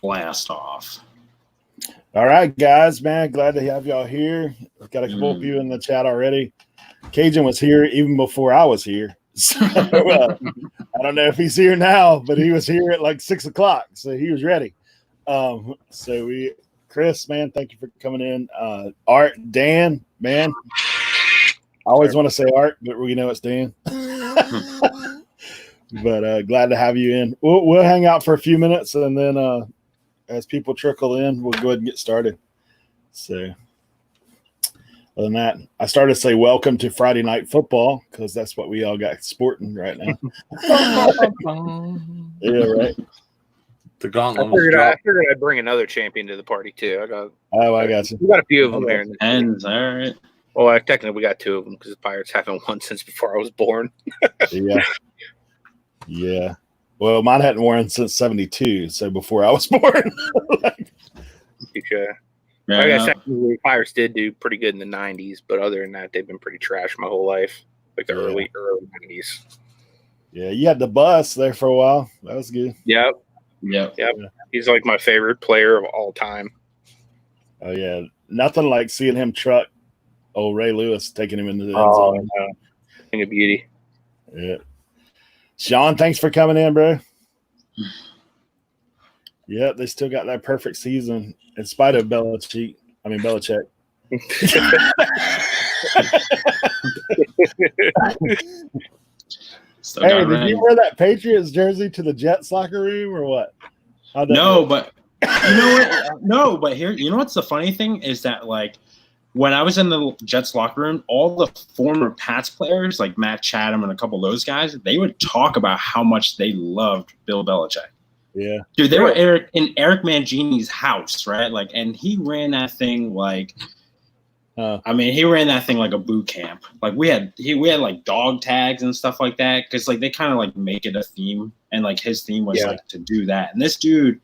blast off. All right, guys, man. Glad to have y'all here. I've got a couple of you in the chat already. Cajun was here even before I was here. So I don't know if he's here now, but he was here at like 6 o'clock. So he was ready. Chris, man, thank you for coming in. Art, Dan, man. I always want to say Art, but we know it's Dan. But glad to have you in. We'll hang out for a few minutes, and then as people trickle in, we'll go ahead and get started. So other than that, I started to say welcome to Friday Night Football because that's what we all got sporting right now. Yeah, right. The gauntlet. I figured I'd bring another champion to the party too. I got you. We got a few of them here. And all right. Well, technically we got two of them because the Pirates haven't won since before I was born. Yeah. Well, mine hadn't won since '72, so before I was born. I guess the Pirates did do pretty good in the '90s, but other than that, they've been pretty trash my whole life, like the early '90s. Yeah, you had the bus there for a while. That was good. Yep. He's like my favorite player of all time. Oh yeah, nothing like seeing him truck old Ray Lewis, taking him into the end zone. Thing of beauty. Yeah. Sean, thanks for coming in, bro. Yeah, they still got that perfect season in spite of Belichick. Hey, did you wear that Patriots jersey to the Jets locker room or what? No, but you know what? No, but here, you know what's the funny thing is that like when I was in the Jets locker room, all the former Pats players like Matt Chatham and a couple of those guys, they would talk about how much they loved Bill Belichick. Yeah, dude, they were in Eric Mangini's house, right? Like, and he ran that thing like. He ran that thing like a boot camp. Like we had like dog tags and stuff like that because like they kind of like make it a theme, and like his theme was like to do that. And this dude,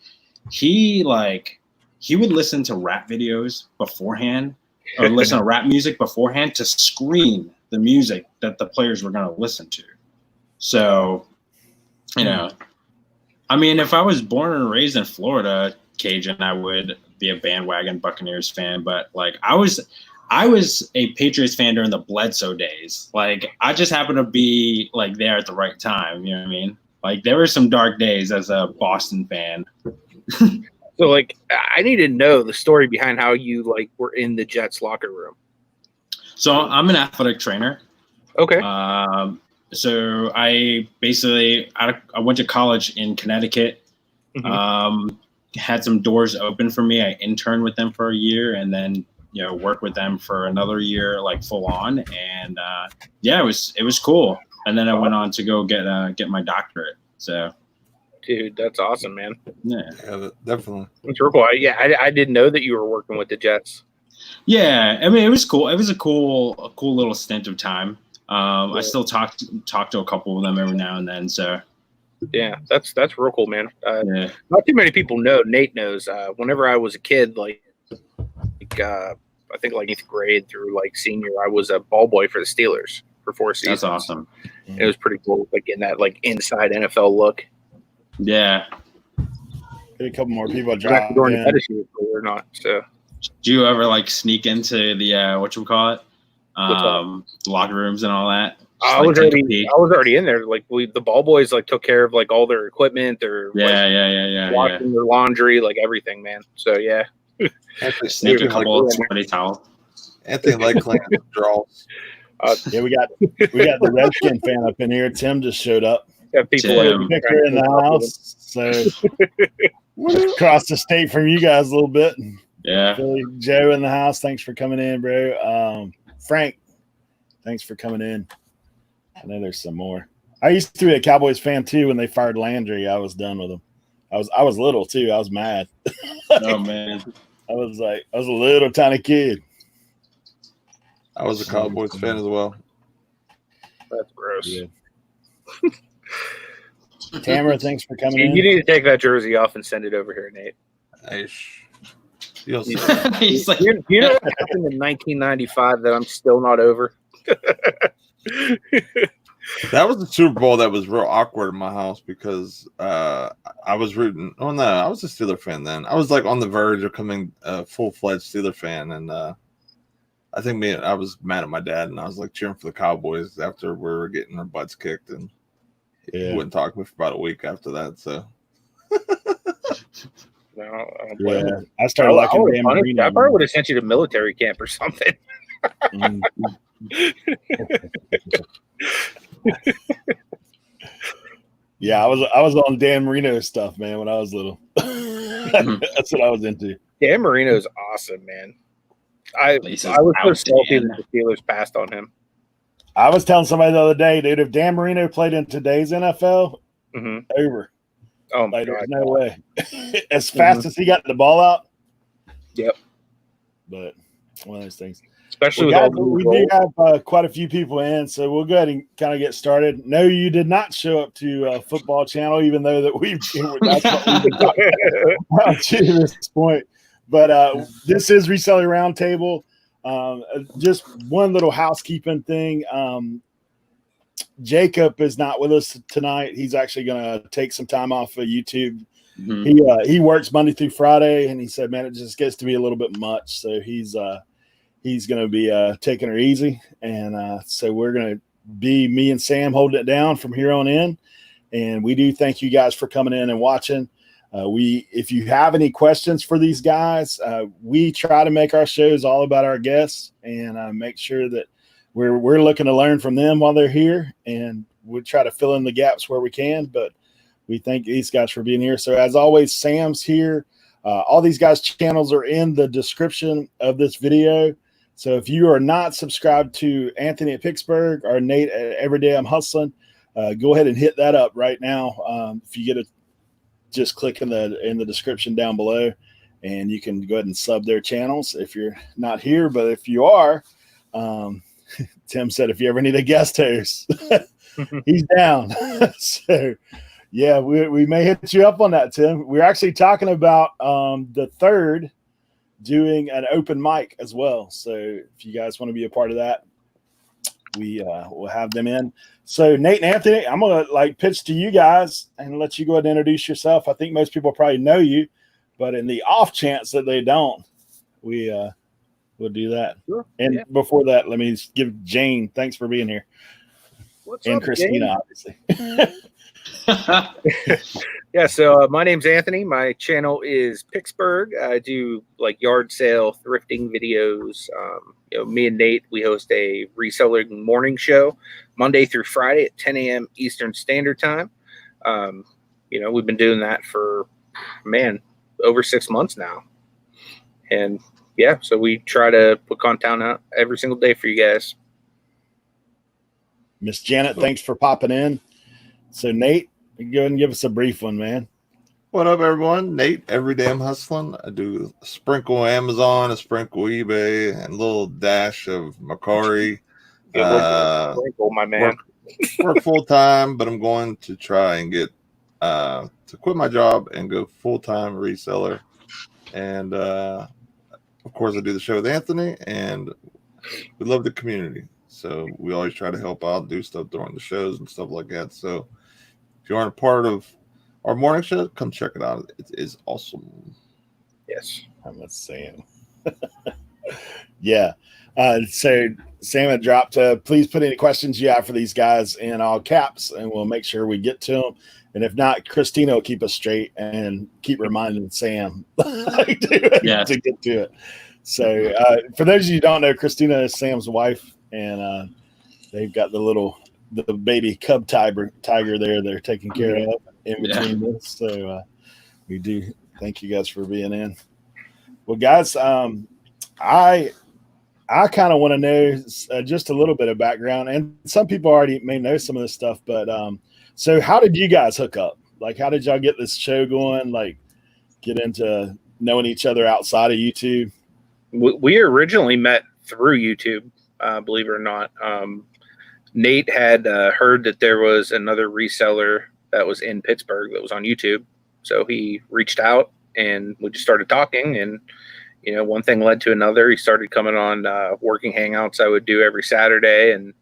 he would listen to rap videos beforehand or listen to rap music beforehand to screen the music that the players were going to listen to. So, if I was born and raised in Florida, Cajun, I would be a bandwagon Buccaneers fan. But like I was a Patriots fan during the Bledsoe days. Like I just happened to be like there at the right time. You know what I mean? Like there were some dark days as a Boston fan. So like I need to know the story behind how you like were in the Jets locker room. So I'm an athletic trainer. Okay. So I basically I went to college in Connecticut. Mm-hmm. Had some doors open for me. I interned with them for a year and then work with them for another year, like full on. And it was cool. And then I went on to go get my doctorate. So, dude, that's awesome, man. Yeah, definitely. That's real cool. I didn't know that you were working with the Jets. Yeah, I mean, it was cool. It was a cool little stint of time. I still talk to a couple of them every now and then. So. Yeah, that's real cool, man. Not too many people know. Nate knows. Whenever I was a kid, I think like 8th grade through like senior, I was a ball boy for the Steelers for 4 seasons. That's awesome. It was pretty cool, like getting that like inside NFL look. Yeah. Get a couple more people drop or not. So, do you ever like sneak into the locker rooms and all that? I was already in there. Like the ball boys like took care of like all their equipment, their washing their laundry, like everything, man. So yeah. Sneak a couple of sweaty towels. Anthony like cleaning draws. We got the Redskin fan up in here. Tim just showed up. Got people picture in the house. So across the state from you guys a little bit. Yeah. Billy, Joe in the house. Thanks for coming in, bro. Frank, thanks for coming in. I know there's some more. I used to be a Cowboys fan too. When they fired Landry, I was done with them. I was little too. I was mad. Oh man. I was a little tiny kid. I was a Cowboys fan as well. That's gross. Yeah. Tamara, thanks for coming in. You need to take that jersey off and send it over here, Nate. He's like, you know what happened in 1995 that I'm still not over? That was the Super Bowl that was real awkward in my house because I was rooting. Oh no, I was a Steeler fan then. I was like on the verge of becoming a full-fledged Steeler fan, and I think I was mad at my dad, and I was like cheering for the Cowboys after we were getting our butts kicked, and he wouldn't talk to me for about a week after that. So. No, I started liking Dan Marino. I probably would have sent you to military camp or something. Yeah, I was on Dan Marino stuff, man, when I was little. That's what I was into. Dan Marino's awesome, man. I was so salty that the Steelers passed on him. I was telling somebody the other day, dude, if Dan Marino played in today's NFL, over. Oh my God. There's no way. As fast as he got the ball out. Yep. But one of those things. Especially we do have quite a few people in, so we'll go ahead and kind of get started. No, you did not show up to Football Channel, even though that's what we've been talking about to this point. But this is Reseller Roundtable. Just one little housekeeping thing. Jacob is not with us tonight. He's actually going to take some time off of YouTube. He works Monday through Friday, and he said, man, it just gets to be a little bit much. So he's going to be taking her easy. And so we're going to be me and Sam holding it down from here on in. And we do thank you guys for coming in and watching. If you have any questions for these guys, we try to make our shows all about our guests and make sure that we're looking to learn from them while they're here, and we'll try to fill in the gaps where we can. But we thank these guys for being here. So as always, Sam's here. All these guys' channels are in the description of this video. So if you are not subscribed to Anthony at Picksburgh or Nate at Everyday I'm Hustlin', go ahead and hit that up right now. If you get it, just click in the description down below, and you can go ahead and sub their channels if you're not here. But if you are, Tim said if you ever need a guest host, he's down. So yeah, we may hit you up on that, Tim. We're actually talking about the 3rd doing an open mic as well. So if you guys want to be a part of that, we'll have them in. So Nate and Anthony, I'm gonna pitch to you guys and let you go ahead and introduce yourself. I think most people probably know you, but in the off chance that they don't, we'll do that. Sure. And before that, let me give Jane thanks for being here. What's and up, Christina, Jane? Obviously. Yeah, so my name's Anthony. My channel is Picksburgh. I do yard sale thrifting videos. Me and Nate, we host a reseller morning show Monday through Friday at 10 a.m. Eastern Standard Time. We've been doing that for over 6 months now, and yeah, so we try to put content out every single day for you guys. Miss Janet, thanks for popping in. So Nate, you go ahead and give us a brief one, man. What up, everyone? Nate, Everyday I'm Hustling. I do a sprinkle Amazon, a sprinkle eBay, and a little dash of Macari. Sprinkle, my man. Work full time, but I'm going to try and get to quit my job and go full time reseller. And of course, I do the show with Anthony, and we love the community. So we always try to help out, do stuff during the shows and stuff like that. So if you aren't a part of our morning show, come check it out. It is awesome. Yes. I'm not saying. Yeah. So Sam had dropped, please put any questions you have for these guys in all caps, and we'll make sure we get to them. And if not, Christina will keep us straight and keep reminding Sam to get to it. So for those of you who don't know, Christina is Sam's wife, and they've got the baby cub tiger there they're taking care of in between this. So we do thank you guys for being in. Well, guys, I kind of want to know just a little bit of background, and some people already may know some of this stuff, but so how did you guys hook up? How did y'all get this show going? Get into knowing each other outside of YouTube? We originally met through YouTube, believe it or not. Nate had heard that there was another reseller that was in Pittsburgh that was on YouTube. So he reached out and we just started talking, and one thing led to another. He started coming on working hangouts I would do every Saturday, and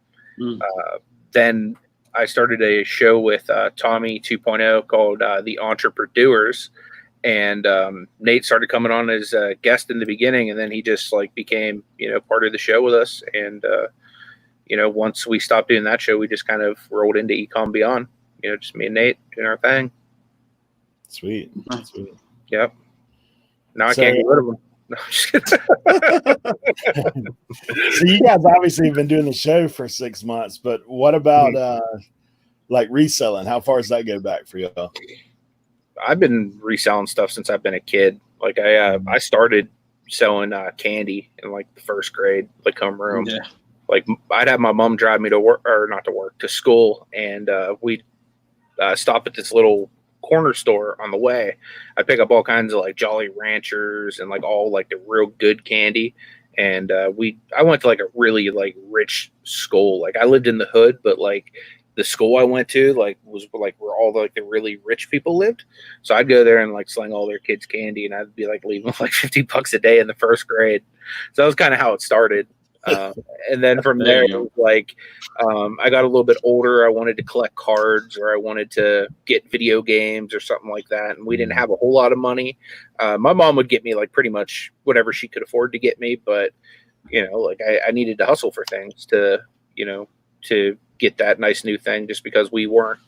then I started a show with Tommy 2.0 called The Entrepreneurs. And Nate started coming on as a guest in the beginning, and then he just like became, part of the show with us. And, once we stopped doing that show, we just kind of rolled into Ecom Beyond, just me and Nate doing our thing. Sweet. Sweet. Yep. Now I can't get rid of him. No, I'm just kidding. So you guys obviously have been doing the show for 6 months, but what about like reselling? How far does that go back for y'all? I've been reselling stuff since I've been a kid. Like I started selling candy in like the first grade, like homeroom. Yeah. Like I'd have my mom drive me to work, or not to work, to school, and we'd stop at this little corner store on the way. I pick up all kinds of like Jolly Ranchers and like all like the real good candy. And I went to like a really like rich school. Like I lived in the hood, but like the school I went to like was like where all the really rich people lived. So I'd go there and like sling all their kids candy, and I'd be like leaving like $50 a day in the first grade. So that was kind of how it started. And then from there, it was like I got a little bit older. I wanted to collect cards, or I wanted to get video games or something like that. And we didn't have a whole lot of money. My mom would get me like pretty much whatever she could afford to get me. But, like I needed to hustle for things to get that nice new thing, just because we weren't,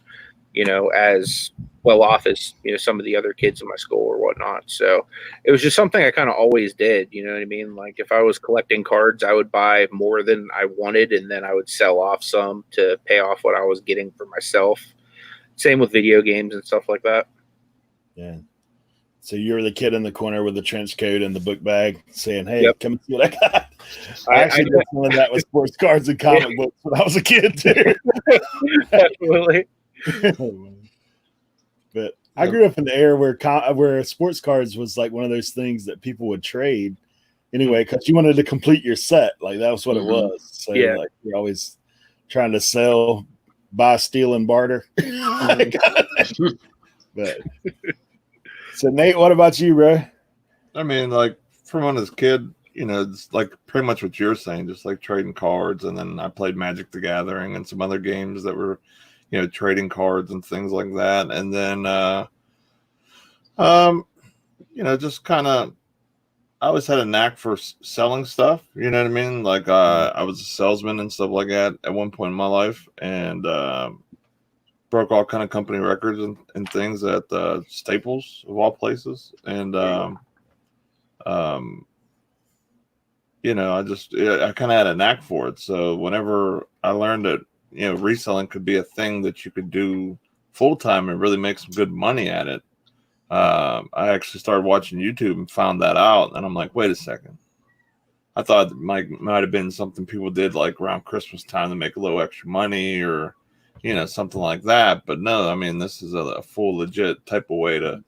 as well off as, some of the other kids in my school or whatnot. So it was just something I kind of always did. You know what I mean? Like if I was collecting cards, I would buy more than I wanted, and then I would sell off some to pay off what I was getting for myself. Same with video games and stuff like that. Yeah. So you were the kid in the corner with the trench coat and the book bag saying, hey, Come and see what I got. I actually did some of that with sports cards and comic books when I was a kid too. Absolutely. But I grew up in the era where sports cards was like one of those things that people would trade anyway, because you wanted to complete your set. Like that was what it was. So like you're always trying to sell, buy, steal, and barter. But so Nate, what about you, bro? I mean, like from when I was a kid, it's like pretty much what you're saying, just like trading cards. And then I played Magic the Gathering and some other games that were, trading cards and things like that. And then, just kind of, I always had a knack for selling stuff. You know what I mean? Like I was a salesman and stuff like that at one point in my life, and broke all kind of company records and things at Staples of all places. And, I kind of had a knack for it. So whenever I learned that, reselling could be a thing that you could do full time and really make some good money at it, I actually started watching YouTube and found that out. And I'm like, wait a second. I thought it might have been something people did like around Christmas time to make a little extra money or, something like that. But no, I mean, this is a full legit type of way to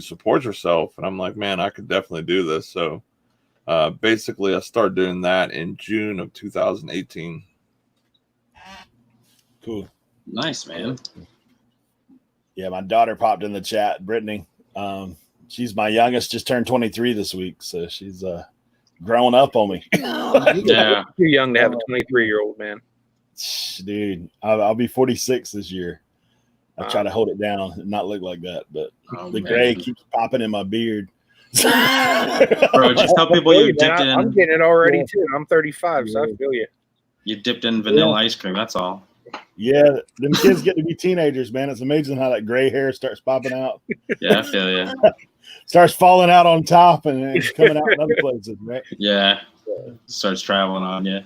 support yourself. And I'm like, man, I could definitely do this. So basically I started doing that in June of 2018. Cool. Nice, man. Yeah, my daughter popped in the chat, Brittany. She's my youngest, just turned 23 this week, so she's growing up on me. Yeah, too young to have a 23-year-old, man. Dude, I'll be 46 this year. I try to hold it down and not look like that, but the gray keeps popping in my beard. Bro, just tell people you dipped in. I'm getting it already too. I'm 35, so I feel you. You dipped in vanilla ice cream. That's all. Yeah, them kids get to be teenagers, man. It's amazing how that gray hair starts popping out. Yeah, I feel you. Starts falling out on top and it's coming out in other places, right? Yeah, starts traveling on you.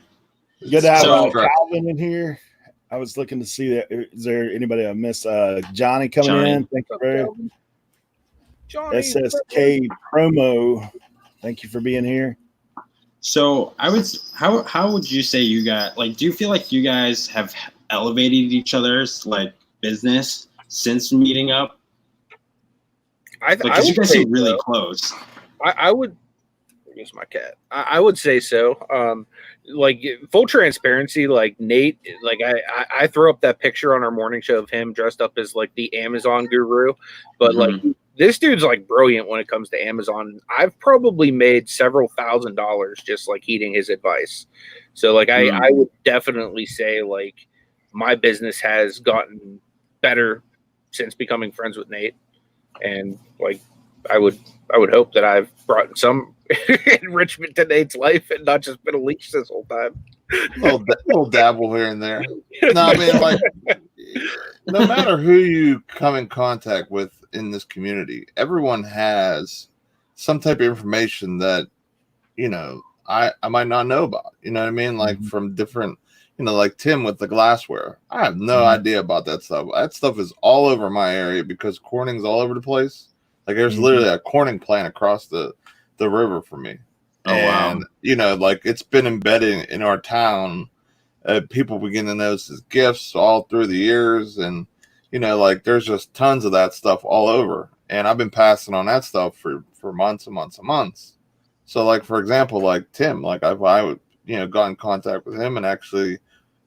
Good to have Calvin in here. I was looking to see that. Is there anybody I missed? Johnny coming in. Thank you, bro. SSK promo. Thank you for being here. So how would you say you got, like, do you feel like you guys have elevated each other's like business since meeting up? Because you guys seem really close. I would. Here's my cat. I would say so. Like full transparency, like Nate, like I throw up that picture on our morning show of him dressed up as like the Amazon guru, but like this dude's like brilliant when it comes to Amazon. I've probably made several $1,000s just like heeding his advice. So like I would definitely say like my business has gotten better since becoming friends with Nate. And like, I would hope that I've brought some enrichment to Nate's life and not just been a leech this whole time. Little dabble here and there. No, I mean, like, no matter who you come in contact with in this community, everyone has some type of information that, you know, I might not know about. You know what I mean? Like from different, you know, like Tim with the glassware. I have no idea about that stuff. That stuff is all over my area because Corning's all over the place. Like there's literally a Corning plant across the river from me. Oh, and, wow. you know, like it's been embedded in our town. People begin to notice his gifts all through the years. And, you know, like there's just tons of that stuff all over. And I've been passing on that stuff for months and months and months. So, like, for example, like Tim, like I would, you know, got in contact with him and actually,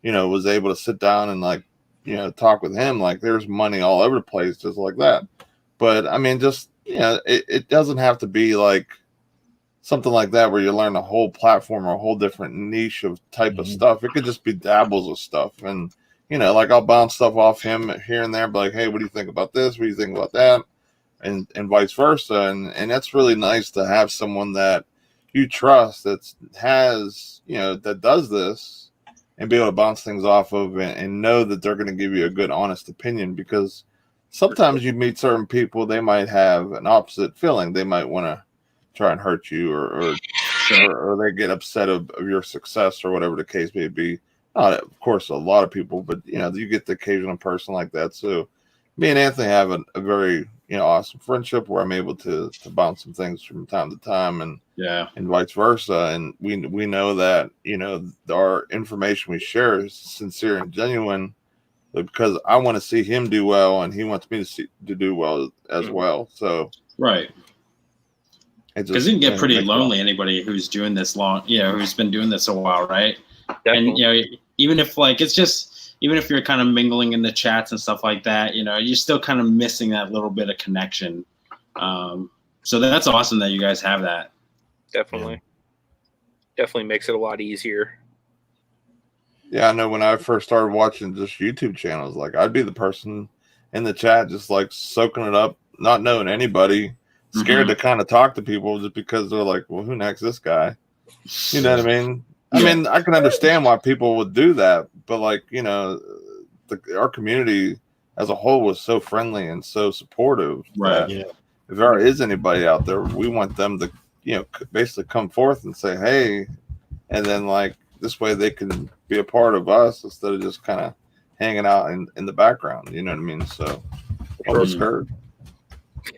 you know, was able to sit down and, like, you know, talk with him. Like there's money all over the place just like that. But, I mean, just, you know, it doesn't have to be like something like that where you learn a whole platform or a whole different niche of type of stuff. It could just be dabbles of stuff. And, you know, like I'll bounce stuff off him here and there, but like, hey, what do you think about this? What do you think about that? And vice versa. And that's really nice to have someone that you trust that has, you know, that does this and be able to bounce things off of and know that they're going to give you a good, honest opinion, because sometimes you meet certain people, they might have an opposite feeling. They might want to try and hurt you or they get upset of your success or whatever the case may be. Not, of course, a lot of people, but, you know, you get the occasional person like that. So me and Anthony have a very, you know, awesome friendship where I'm able to bounce some things from time to time and vice versa. And we know that, you know, our information we share is sincere and genuine because I want to see him do well and he wants me to do well as well. So, right. Because it can get pretty lonely, anybody who's doing this long, you know, who's been doing this a while, right? Definitely. And, you know, even if like, it's just, even if you're kind of mingling in the chats and stuff like that, you know, you're still kind of missing that little bit of connection. So that's awesome that you guys have that. Definitely. Definitely makes it a lot easier. Yeah, I know when I first started watching just YouTube channels, like I'd be the person in the chat just like soaking it up, not knowing anybody, scared to kind of talk to people just because they're like, well, who next this guy? You know what I mean? I mean, I can understand why people would do that, but like, you know, our community as a whole was so friendly and so supportive. Right. If there is anybody out there, we want them to, you know, basically come forth and say, hey, and then like this way they can be a part of us instead of just kind of hanging out in the background. You know what I mean? So almost scared.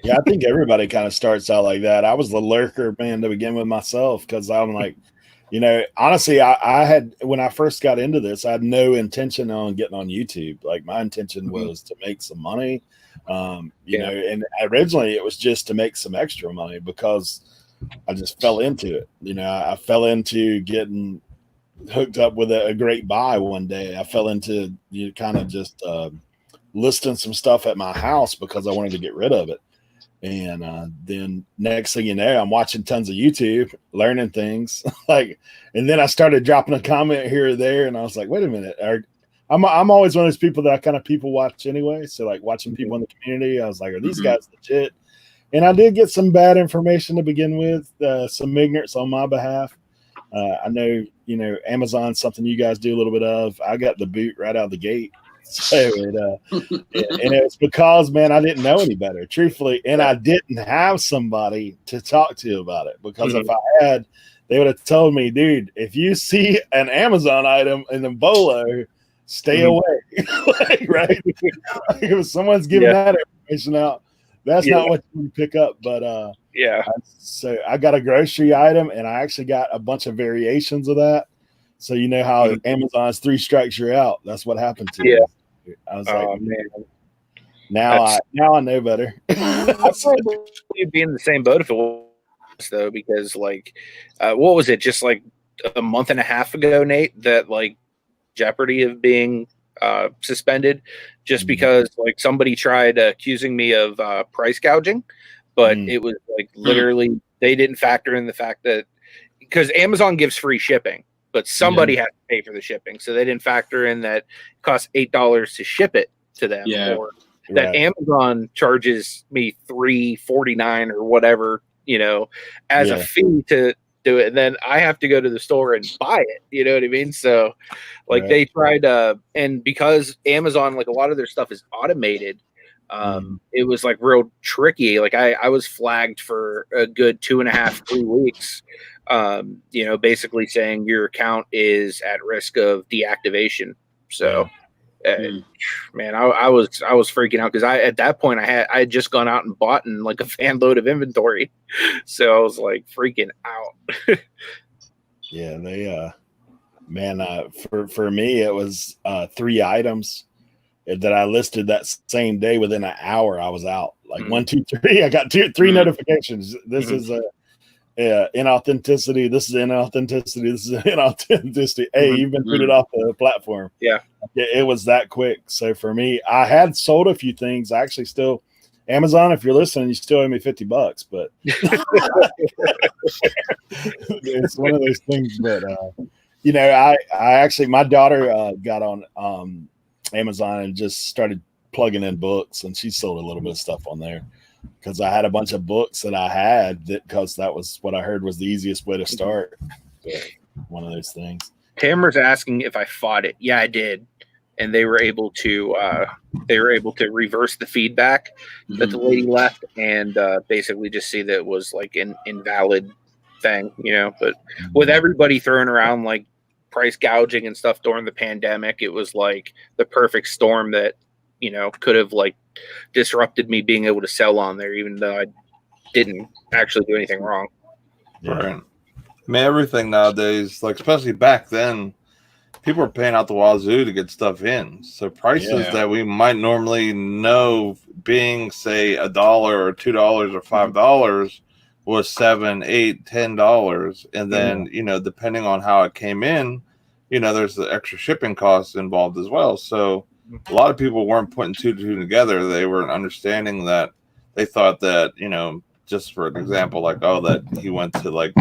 Yeah, I think everybody kind of starts out like that. I was the lurker, man, to begin with myself, because I'm like, you know, honestly, I had, when I first got into this, I had no intention on getting on YouTube. Like my intention was to make some money, you know, and originally it was just to make some extra money because I just fell into it. You know, I fell into getting hooked up with a great buy one day. I fell into kind of just listing some stuff at my house because I wanted to get rid of it. And then next thing you know, I'm watching tons of YouTube, learning things like, and then I started dropping a comment here or there. And I was like, wait a minute. I'm always one of those people that I kind of people watch anyway. So like watching people in the community, I was like, are these guys legit? And I did get some bad information to begin with, some ignorance on my behalf. I know, you know, Amazon's something you guys do a little bit of. I got the boot right out of the gate. So and it was because, man, I didn't know any better, truthfully, and I didn't have somebody to talk to about it. Because if I had, they would have told me, dude, if you see an Amazon item in the bolo, stay away. Like, right? If someone's giving that information out, that's not what you pick up. But so I got a grocery item, and I actually got a bunch of variations of that. So you know how Amazon's 3 strikes you're out. That's what happened to me. I was like, man, now I know better. I'd probably be in the same boat if it was, though, because like, what was it? Just like a month and a half ago, Nate, that like jeopardy of being suspended just because like somebody tried accusing me of price gouging, but it was like literally they didn't factor in the fact that because Amazon gives free shipping. but somebody has to pay for the shipping. So they didn't factor in that it costs $8 to ship it to them, or that Amazon charges me $3.49 or whatever, as a fee to do it. And then I have to go to the store and buy it. You know what I mean? So they tried, and because Amazon, like a lot of their stuff is automated, it was like real tricky. Like I was flagged for a good 2.5-3 weeks, basically saying your account is at risk of deactivation. So man, I was freaking out because at that point I had just gone out and bought in like a fan load of inventory. So I was like freaking out. Yeah, they man, for me it was 3 items that I listed that same day. Within an hour I was out. Like 1, 2, 3. I got 3 notifications. This is inauthenticity. This is inauthenticity. This is inauthenticity. Hey, you've been booted off the platform. Yeah. It was that quick. So for me, I had sold a few things. I actually still, Amazon, if you're listening, you still owe me $50, but it's one of those things. But I actually, my daughter got on Amazon and just started plugging in books, and she sold a little bit of stuff on there because I had a bunch of books that I had because that was what I heard was the easiest way to start. But one of those things. Tamara's asking if I fought it. Yeah, I did. And they were able to reverse the feedback that the lady left and basically just see that it was like an invalid thing, But with everybody throwing around like price gouging and stuff during the pandemic, it was like the perfect storm that could have like disrupted me being able to sell on there, even though I didn't actually do anything wrong. Right. I mean, everything nowadays, like especially back then, people are paying out the wazoo to get stuff in. So prices that we might normally know being, say, $1 or $2 or $5 was $7, $8, $10. And then, depending on how it came in, there's the extra shipping costs involved as well. So a lot of people weren't putting 2 and 2 together. They weren't understanding that. They thought that, just for an example, like, that he went to like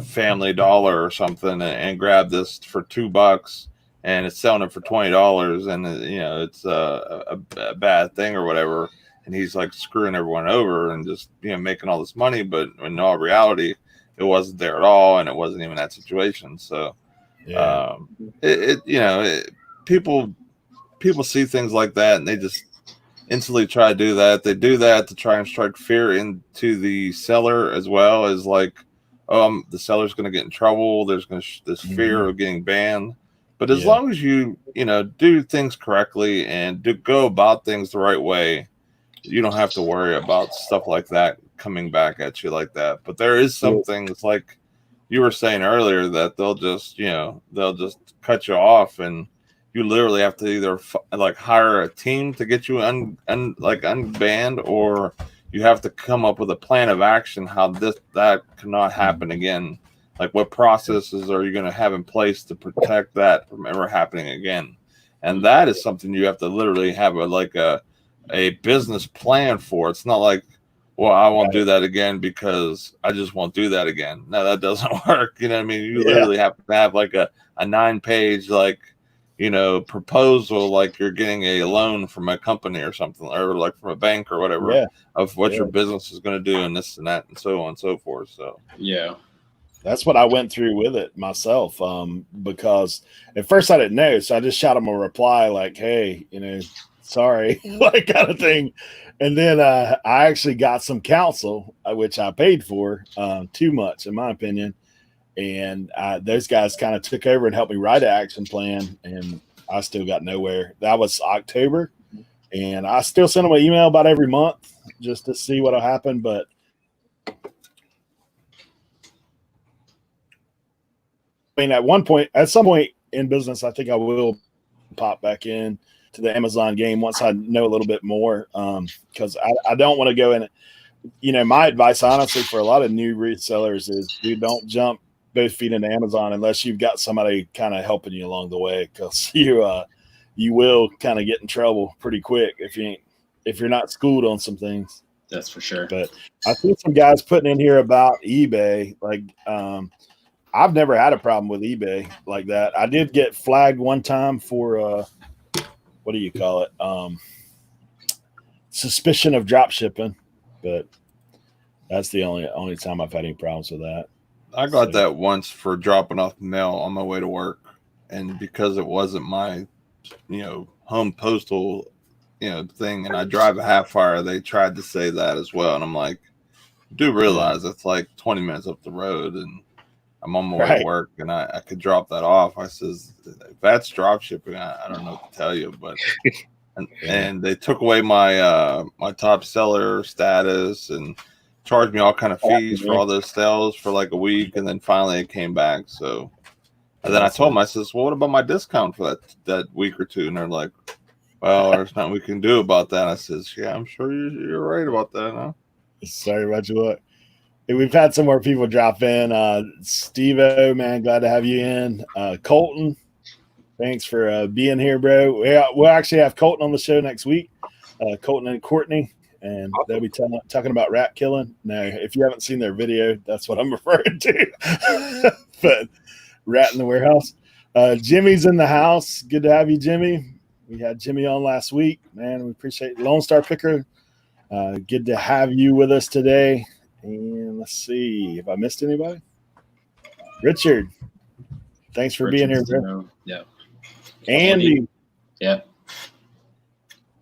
Family Dollar or something and grabbed this for $2 and it's selling it for $20, and it's a bad thing or whatever, and he's like screwing everyone over and just making all this money, but in all reality it wasn't there at all, and it wasn't even that situation. So people see things like that and they just instantly try to do that. They do that to try and strike fear into the seller as well, as like, the seller's going to get in trouble. There's going to this fear of getting banned. But as long as you do things correctly and go about things the right way, you don't have to worry about stuff like that coming back at you like that. But there is some things like you were saying earlier that they'll just cut you off, and you literally have to either like hire a team to get you unbanned, or you have to come up with a plan of action how that cannot happen again. Like, what processes are you going to have in place to protect that from ever happening again? And that is something you have to literally have a business plan for. It's not like, well, I won't do that again because I just won't do that again. No, that doesn't work. You know what I mean? You literally have to have like a 9-page proposal, like you're getting a loan from a company or something, or like from a bank or whatever, of what your business is going to do and this and that and so on and so forth. So that's what I went through with it myself, because at first I didn't know, so I just shot him a reply like, hey, sorry, like kind of thing. And then I actually got some counsel, which I paid for, too much in my opinion. And those guys kind of took over and helped me write an action plan, and I still got nowhere. That was October, and I still send them an email about every month just to see what'll happen. But I mean, at some point in business, I think I will pop back in to the Amazon game once I know a little bit more, because I don't want to go in. My advice, honestly, for a lot of new resellers is, dude, don't jump both feet into Amazon unless you've got somebody kind of helping you along the way, because you will kind of get in trouble pretty quick if you're not schooled on some things. That's for sure. But I see some guys putting in here about eBay, like I've never had a problem with eBay like that. I did get flagged one time for what do you call it? Suspicion of drop shipping, but that's the only time I've had any problems with that. I got that once for dropping off mail on my way to work, and because it wasn't my, home postal, thing, and I drive a half hour, they tried to say that as well, and I'm like, do realize it's like 20 minutes up the road, and I'm on my way to work, and I could drop that off. I says, if that's drop shipping, I don't know what to tell you, but and they took away my my top seller status and charged me all kind of fees for all those sales for like a week, and then finally it came back. So, and then I told them, I says, well, what about my discount for that week or two? And they're like, well, there's nothing we can do about that. I says, yeah, I'm sure you're right about that, huh? Sorry about your luck. Hey, we've had some more people drop in. Steve-O, man, glad to have you in. Colton, thanks for being here, bro. We'll actually have Colton on the show next week. Colton and Courtney, and they'll be talking about rat killing. Now, if you haven't seen their video, that's what I'm referring to. But rat in the warehouse. Jimmy's in the house. Good to have you, Jimmy. We had Jimmy on last week. Man, we appreciate it. Lone Star Picker. Good to have you with us today. And let's see if I missed anybody. Richard, thanks for being here, bro. Yeah. Andy. Yeah.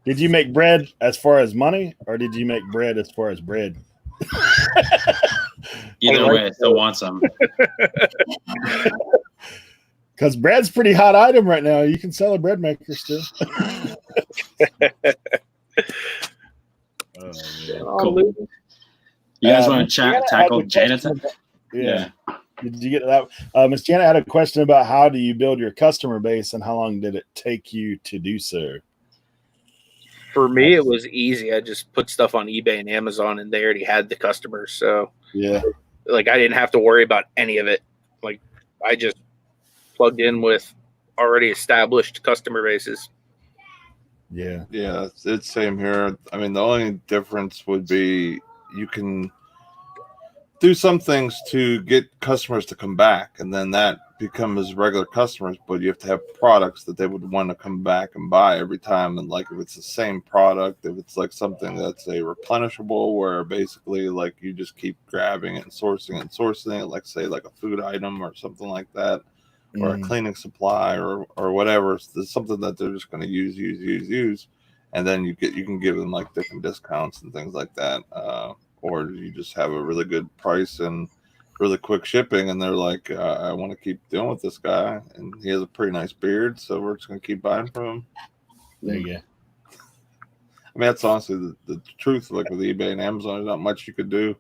Did you make bread as far as money, or did you make bread as far as bread? Either way, I still want some. Because bread's a pretty hot item right now. You can sell a bread maker still. Cool. You guys want to tackle Janet? Yeah. Did you get that? Miss Janet had a question about how do you build your customer base and how long did it take you to do so? For me, it was easy. I just put stuff on eBay and Amazon, and they already had the customers. So, yeah, like I didn't have to worry about any of it. Like I just plugged in with already established customer bases. Yeah, it's same here. I mean, the only difference would be you can do some things to get customers to come back, and then that becomes regular customers, but you have to have products that they would want to come back and buy every time. And like if it's the same product, if it's like something that's a replenishable where basically like you just keep grabbing it and sourcing it, like say like a food item or something like that, or a cleaning supply or whatever, it's something that they're just going to use, and then you can give them like different discounts and things like that, or you just have a really good price and really quick shipping, and they're like, I want to keep dealing with this guy, and he has a pretty nice beard, so we're just going to keep buying from him. There you go. I mean, that's honestly the truth. Like with eBay and Amazon, there's not much you could do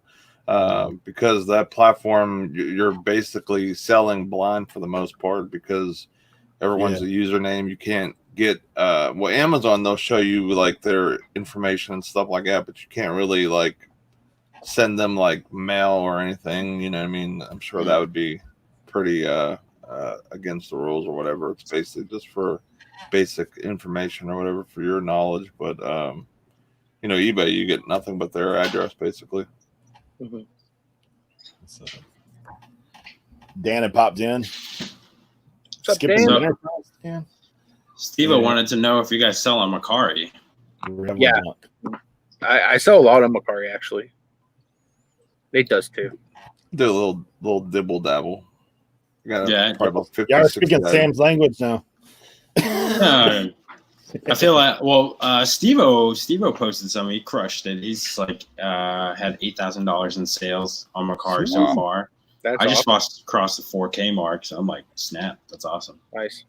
because that platform, you're basically selling blind for the most part because everyone's a username. You can't get Amazon, they'll show you like their information and stuff like that, but you can't really like send them like mail or anything, you know what I mean? I'm sure that would be pretty against the rules or whatever. It's basically just for basic information or whatever for your knowledge, but eBay, you get nothing but their address basically. So, Dan had popped in. What's up, Dan? Steve wanted to know if you guys sell on Macari. Yeah, I sell a lot on Macari actually. Nate does too. Do a little dibble dabble. Yeah, probably about 50. Y'all are speaking Sam's language now. I feel like Steve-O posted some. He crushed it. He's like had $8,000 in sales on Macari so far. That's I just crossed the 4K mark, so I'm like, snap, that's awesome. Nice.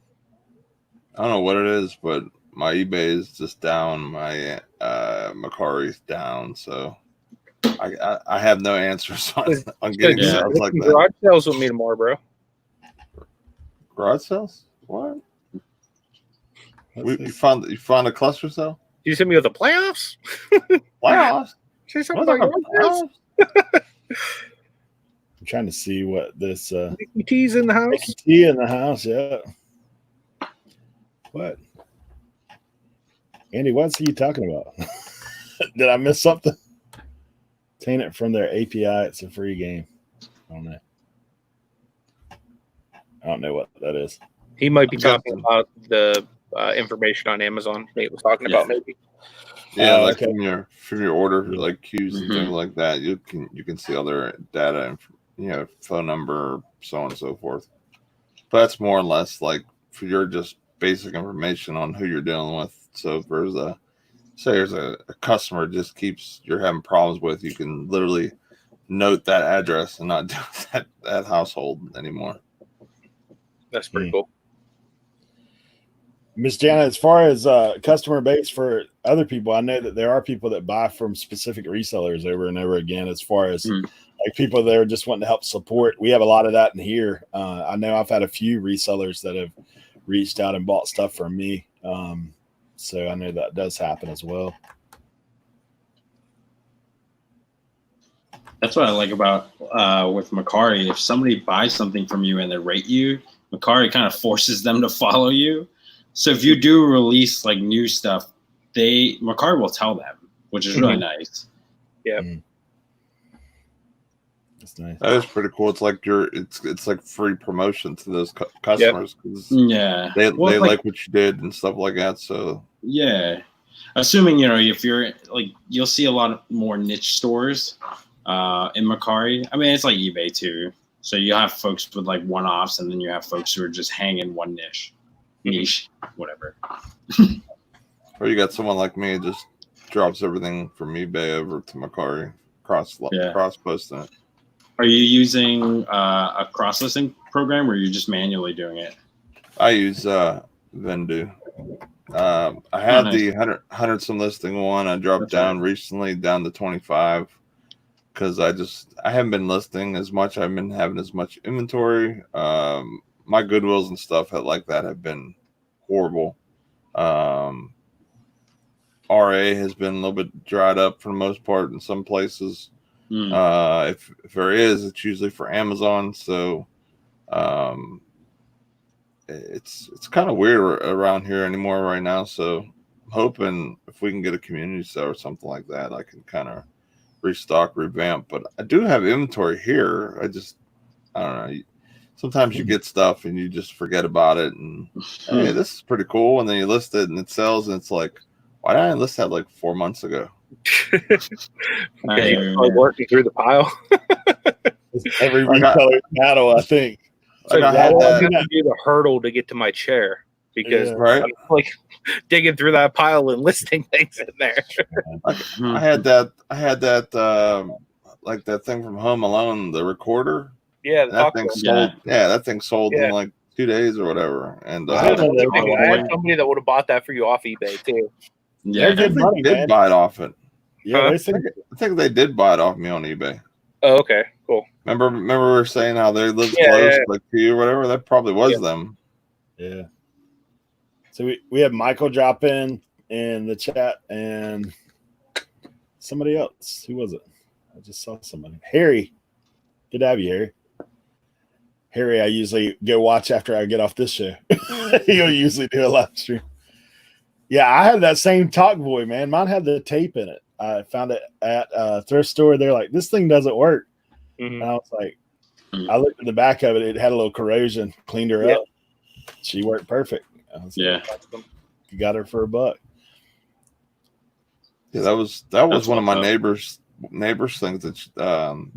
I don't know what it is, but my eBay is just down. My Macari's down, so I have no answers on getting sales like that. Garage sales with me tomorrow, bro. Garage sales? What? You found a cluster cell? Did you send me with the playoffs? Playoffs? Say something about playoffs? I'm trying to see what this T's in the house. T in the house, yeah. What? Andy, what's he talking about? Did I miss something? Obtain it from their API. It's a free game. I don't know. don't know what that is. He might be talking about the information on Amazon Nate was talking about, maybe. Yeah, like okay. from your order, like queues and things like that. You can see all their data and phone number, so on and so forth. But that's more or less like for your just basic information on who you're dealing with. So if there's a customer you're having problems with, you can literally note that address and not deal with that household anymore. That's pretty cool. Miss Jana, as far as customer base for other people, I know that there are people that buy from specific resellers over and over again. As far as like people that are just wanting to help support, we have a lot of that in here. I know I've had a few resellers that have reached out and bought stuff from me. So I know that does happen as well. That's what I like about with Mercari. If somebody buys something from you and they rate you, Mercari kind of forces them to follow you. So if you do release like new stuff, Mercari will tell them, which is really nice. Yeah. That's nice. That is pretty cool. It's like it's like free promotion to those customers because they like what you did and stuff like that. So yeah, assuming if you're like you'll see a lot more niche stores in Mercari. I mean, it's like eBay too. So you have folks with like one-offs, and then you have folks who are just hanging one niche, whatever. Or you got someone like me who just drops everything from eBay over to Mercari, cross posting it. Are you using a cross-listing program, or are you just manually doing it? I use Vendu. I had the 100 some listing one. I dropped recently down to 25 because I haven't been listing as much. I haven't been having as much inventory. My Goodwills and stuff like that have been horrible. RA has been a little bit dried up for the most part in some places. If there is, it's usually for Amazon. So it's kind of weird around here anymore right now. So I'm hoping if we can get a community sale or something like that, I can kind of restock, revamp. But I do have inventory here. I don't know. Sometimes you get stuff and you just forget about it. And hey, this is pretty cool. And then you list it and it sells. And it's like, why didn't I list that like 4 months ago? Working through the pile. Every retailer's battle, I think. So I had to do the hurdle to get to my chair because I'm like digging through that pile and listing things in there. I had that like that thing from Home Alone, the recorder. Yeah, that thing sold. Yeah, that thing sold in like 2 days or whatever. And I had somebody that would have bought that for you off eBay too. Yeah, they did buy it off it. Yeah, I think they did buy it off me on eBay. Oh, okay, cool. Remember we were saying how they live close, like to you or whatever. That probably was them. Yeah. So we have Michael drop in the chat and somebody else. Who was it? I just saw somebody. Harry. Good to have you, Harry. Harry, I usually go watch after I get off this show. He'll usually do a live stream. Yeah, I had that same talk boy, man. Mine had the tape in it. I found it at a thrift store. They're like, this thing doesn't work. And I was like, I looked at the back of it. It had a little corrosion. Cleaned her up. She worked perfect. I was like, you got her for $1. Yeah, that was one of my neighbors things that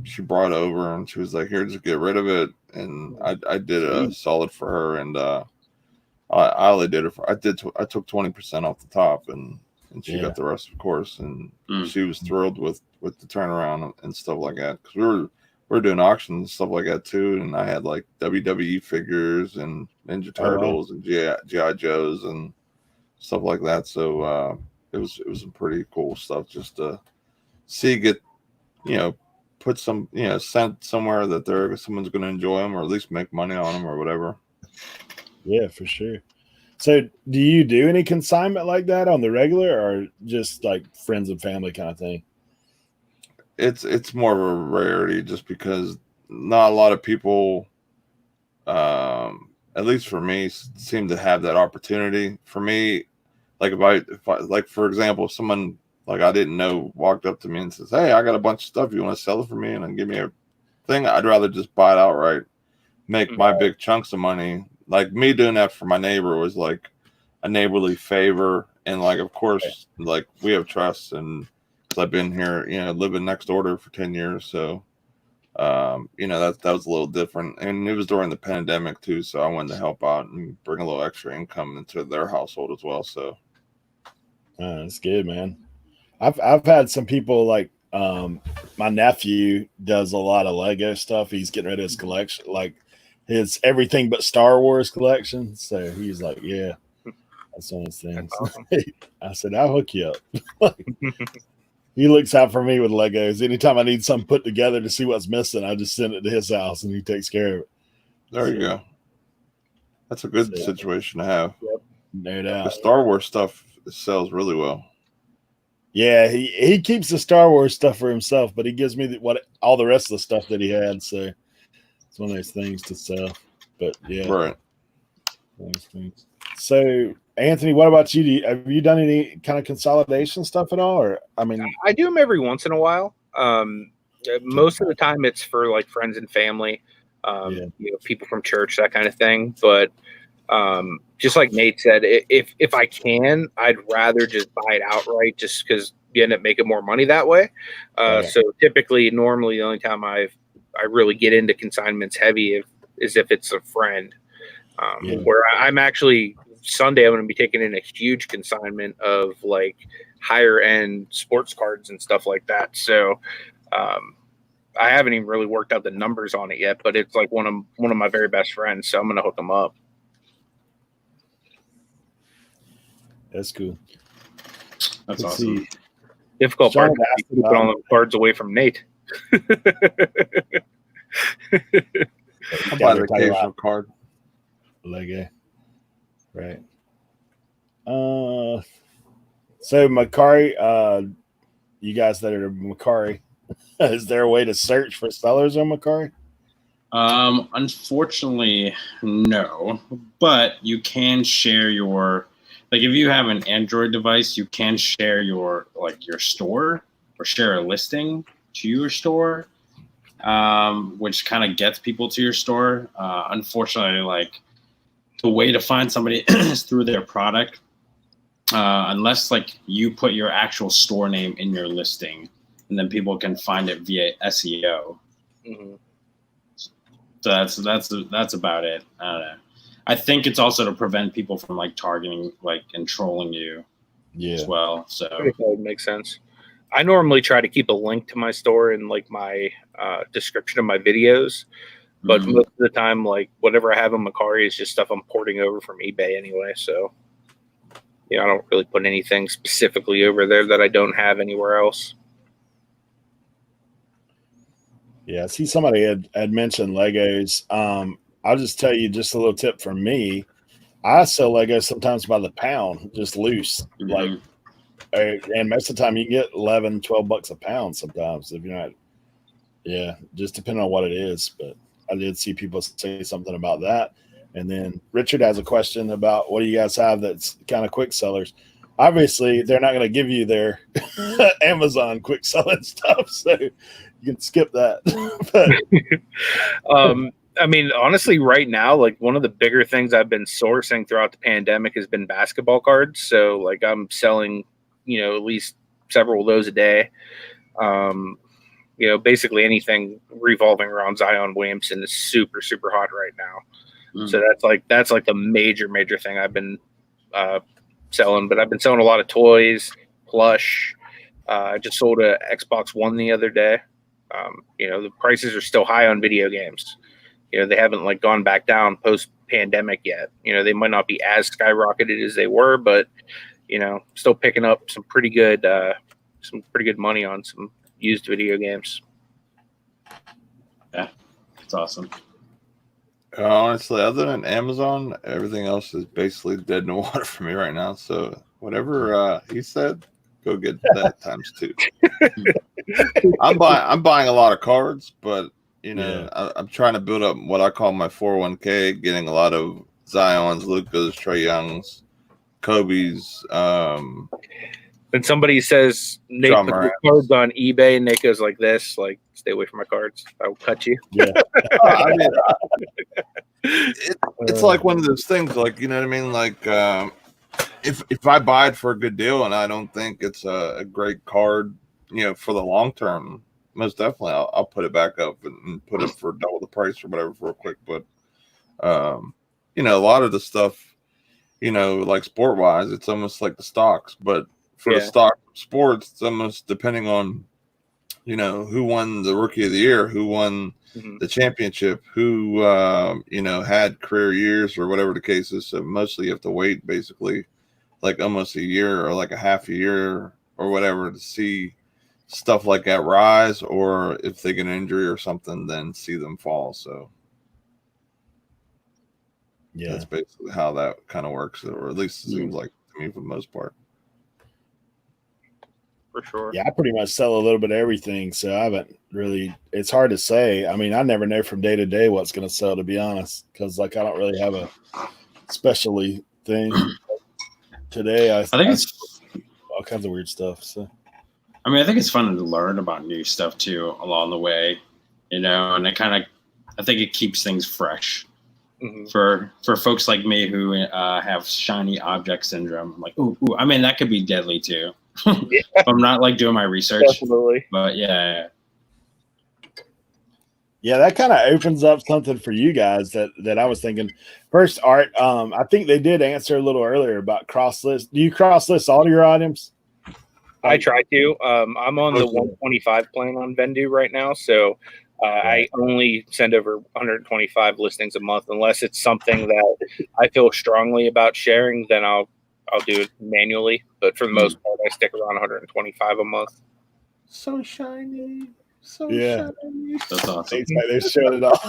she brought over, and she was like, here, just get rid of it. And I did a solid for her, and I only did it I took 20% off the top, and she got the rest, of course. And she was thrilled with the turnaround and stuff like that, because we were doing auctions and stuff like that too. And I had like WWE figures and Ninja Turtles and GI Joes and stuff like that. So it was some pretty cool stuff just to put some sent somewhere that someone's going to enjoy them, or at least make money on them or whatever. Yeah, for sure. So do you do any consignment like that on the regular, or just like friends and family kind of thing? It's more of a rarity, just because not a lot of people, at least for me, seem to have that opportunity. For me, like if I like, for example, if someone like I didn't know walked up to me and says, hey, I got a bunch of stuff, you want to sell it for me and then give me a thing, I'd rather just buy it outright, make my big chunks of money. Like me doing that for my neighbor was like a neighborly favor. And like, of course, like we have trust, and cause I've been here, living next door for 10 years. So, that was a little different, and it was during the pandemic too. So I wanted to help out and bring a little extra income into their household as well. So that's good, man. I've had some people like, my nephew does a lot of Lego stuff. He's getting rid of his collection, like his everything but Star Wars collection. So he's like, yeah, that's one of his things. Awesome. I said, I'll hook you up. He looks out for me with Legos. Anytime I need something put together to see what's missing, I just send it to his house and he takes care of it. There you go. That's a good situation to have. Yep. No doubt. The Star Wars stuff sells really well. Yeah, he keeps the Star Wars stuff for himself, but he gives me all the rest of the stuff that he had. So it's one of those things to sell. But yeah, right. Those things. So Anthony, what about you? Have you done any kind of consolidation stuff at all? Or I do them every once in a while. Most of the time, it's for like friends and family, people from church, that kind of thing. But just like Nate said, if I can, I'd rather just buy it outright, just because you end up making more money that way. So normally, the only time I really get into consignments heavy is if it's a friend. Where I'm actually Sunday, I'm going to be taking in a huge consignment of like higher end sports cards and stuff like that. So I haven't even really worked out the numbers on it yet, but it's like one of my very best friends, so I'm going to hook them up. That's cool. That's awesome. See. Difficult part to keep all the cards away from Nate. I'll buy the occasional card. Lego. Right. So Macari, you guys that are Macari, is there a way to search for sellers on Macari? Unfortunately, no. But you can share your, like, if you have an Android device, you can share your store, or share a listing to your store, which kind of gets people to your store. Unfortunately, like, the way to find somebody is through their product, unless like you put your actual store name in your listing, and then people can find it via SEO. Mm-hmm. So that's about it. I don't know. I think it's also to prevent people from like targeting and trolling you as well. So that would make sense. I normally try to keep a link to my store in like my description of my videos. But most of the time, like whatever I have in Macari is just stuff I'm porting over from eBay anyway. So, I don't really put anything specifically over there that I don't have anywhere else. Yeah, see, somebody had mentioned Legos. I'll just tell you just a little tip from me. I sell Legos sometimes by the pound, just loose. And most of the time you can get $11, $12 a pound sometimes if you're not. Yeah, just depending on what it is, but I did see people say something about that. And then Richard has a question about what do you guys have that's kind of quick sellers? Obviously, they're not going to give you their Amazon quick selling stuff, so you can skip that. I mean, honestly, right now, like one of the bigger things I've been sourcing throughout the pandemic has been basketball cards. So like I'm selling, at least several of those a day. Basically anything revolving around Zion Williamson is super, super hot right now. So that's like the major thing I've been selling. But I've been selling a lot of toys, plush. I just sold a Xbox One the other day. The prices are still high on video games. They haven't like gone back down post pandemic yet. They might not be as skyrocketed as they were, but still picking up some pretty good money on some used video games. Yeah, it's awesome. Honestly, other than Amazon, everything else is basically dead in the water for me right now. So whatever he said, go get that times 2. I'm buying a lot of cards, but I'm trying to build up what I call my 401k, getting a lot of Zions, Lukas, Trae Youngs, Kobe's, Then somebody says Nate John put Moran. your cards on eBay, and Nate goes like this, like, stay away from my cards. I will cut you. Yeah. I mean, it's like one of those things, like, you know what I mean? Like, if I buy it for a good deal and I don't think it's a great card, you know, for the long term, most definitely I'll put it back up and put it for double the price or whatever real quick. But, you know, a lot of the stuff, you know, like sport wise, it's almost like the stocks, but for the stock sports, it's almost depending on, you know, who won the rookie of the year, who won the championship, who, you know, had career years or whatever the case is. So mostly you have to wait basically like almost a year or like a half a year or whatever to see stuff like that rise, or if they get an injury or something, then see them fall. So yeah, that's basically how that kind of works, or at least it seems like to me for the most part. For sure. Yeah, I pretty much sell a little bit of everything, so I haven't really. It's hard to say. I mean, I never know from day to day what's going to sell, to be honest, because like I don't really have a specialty thing. Today, I think it's all kinds of weird stuff. So, I mean, I think it's fun to learn about new stuff too along the way, you know, and I think it keeps things fresh. For folks like me who have shiny object syndrome. I'm like, ooh, I mean, that could be deadly too. If I'm not like doing my research. Absolutely. But yeah, that kind of opens up something for you guys that I was thinking. First, Art, I think they did answer a little earlier about cross list. Do you cross list all your items? I try to. I'm on the 125 plan on Vendu right now, so I only send over 125 listings a month unless it's something that I feel strongly about sharing. Then I'll do it manually. But for the most part, I stick around 125 a month. So shiny. So shiny. That's awesome. They showed it off.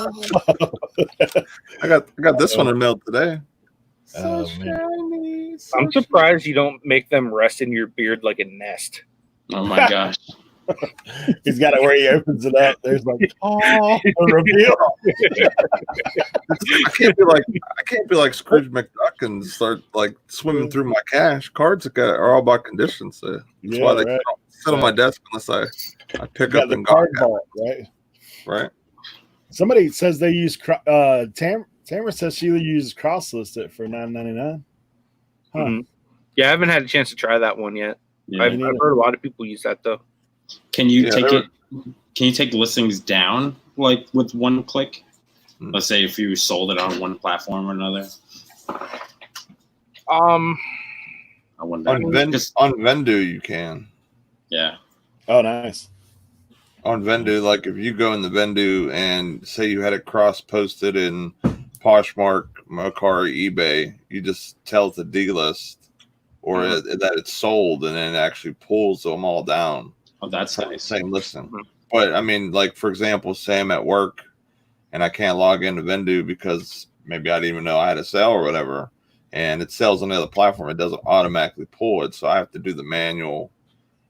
I got this one in mail today. So shiny. So I'm surprised you don't make them rest in your beard like a nest. Oh my gosh. He's got it where he opens it up. There's like, a reveal. I can't be like Scrooge McDuck and start like swimming through my cash. Cards are all by condition, so that's why they don't sit on my desk unless I pick up the card vault, right? Right. Somebody says they use Tamara says she uses cross list it for $9.99. Huh. Yeah, I haven't had a chance to try that one yet. Yeah, I've heard a lot of people use that though. Can you Can you take listings down like with one click? Let's say if you sold it on one platform or another. On Vendu you can. Yeah. Oh, nice. On Vendu, like if you go in the Vendu and say you had it cross posted in Poshmark, Mercari, eBay, you just tell it to delist or that it's sold, and then it actually pulls them all down. Oh, that's nice. Same listing. But I mean, like for example, say I'm at work and I can't log into Vendu because maybe I didn't even know I had a sale or whatever, and it sells on the other platform, it doesn't automatically pull it. So I have to do the manual,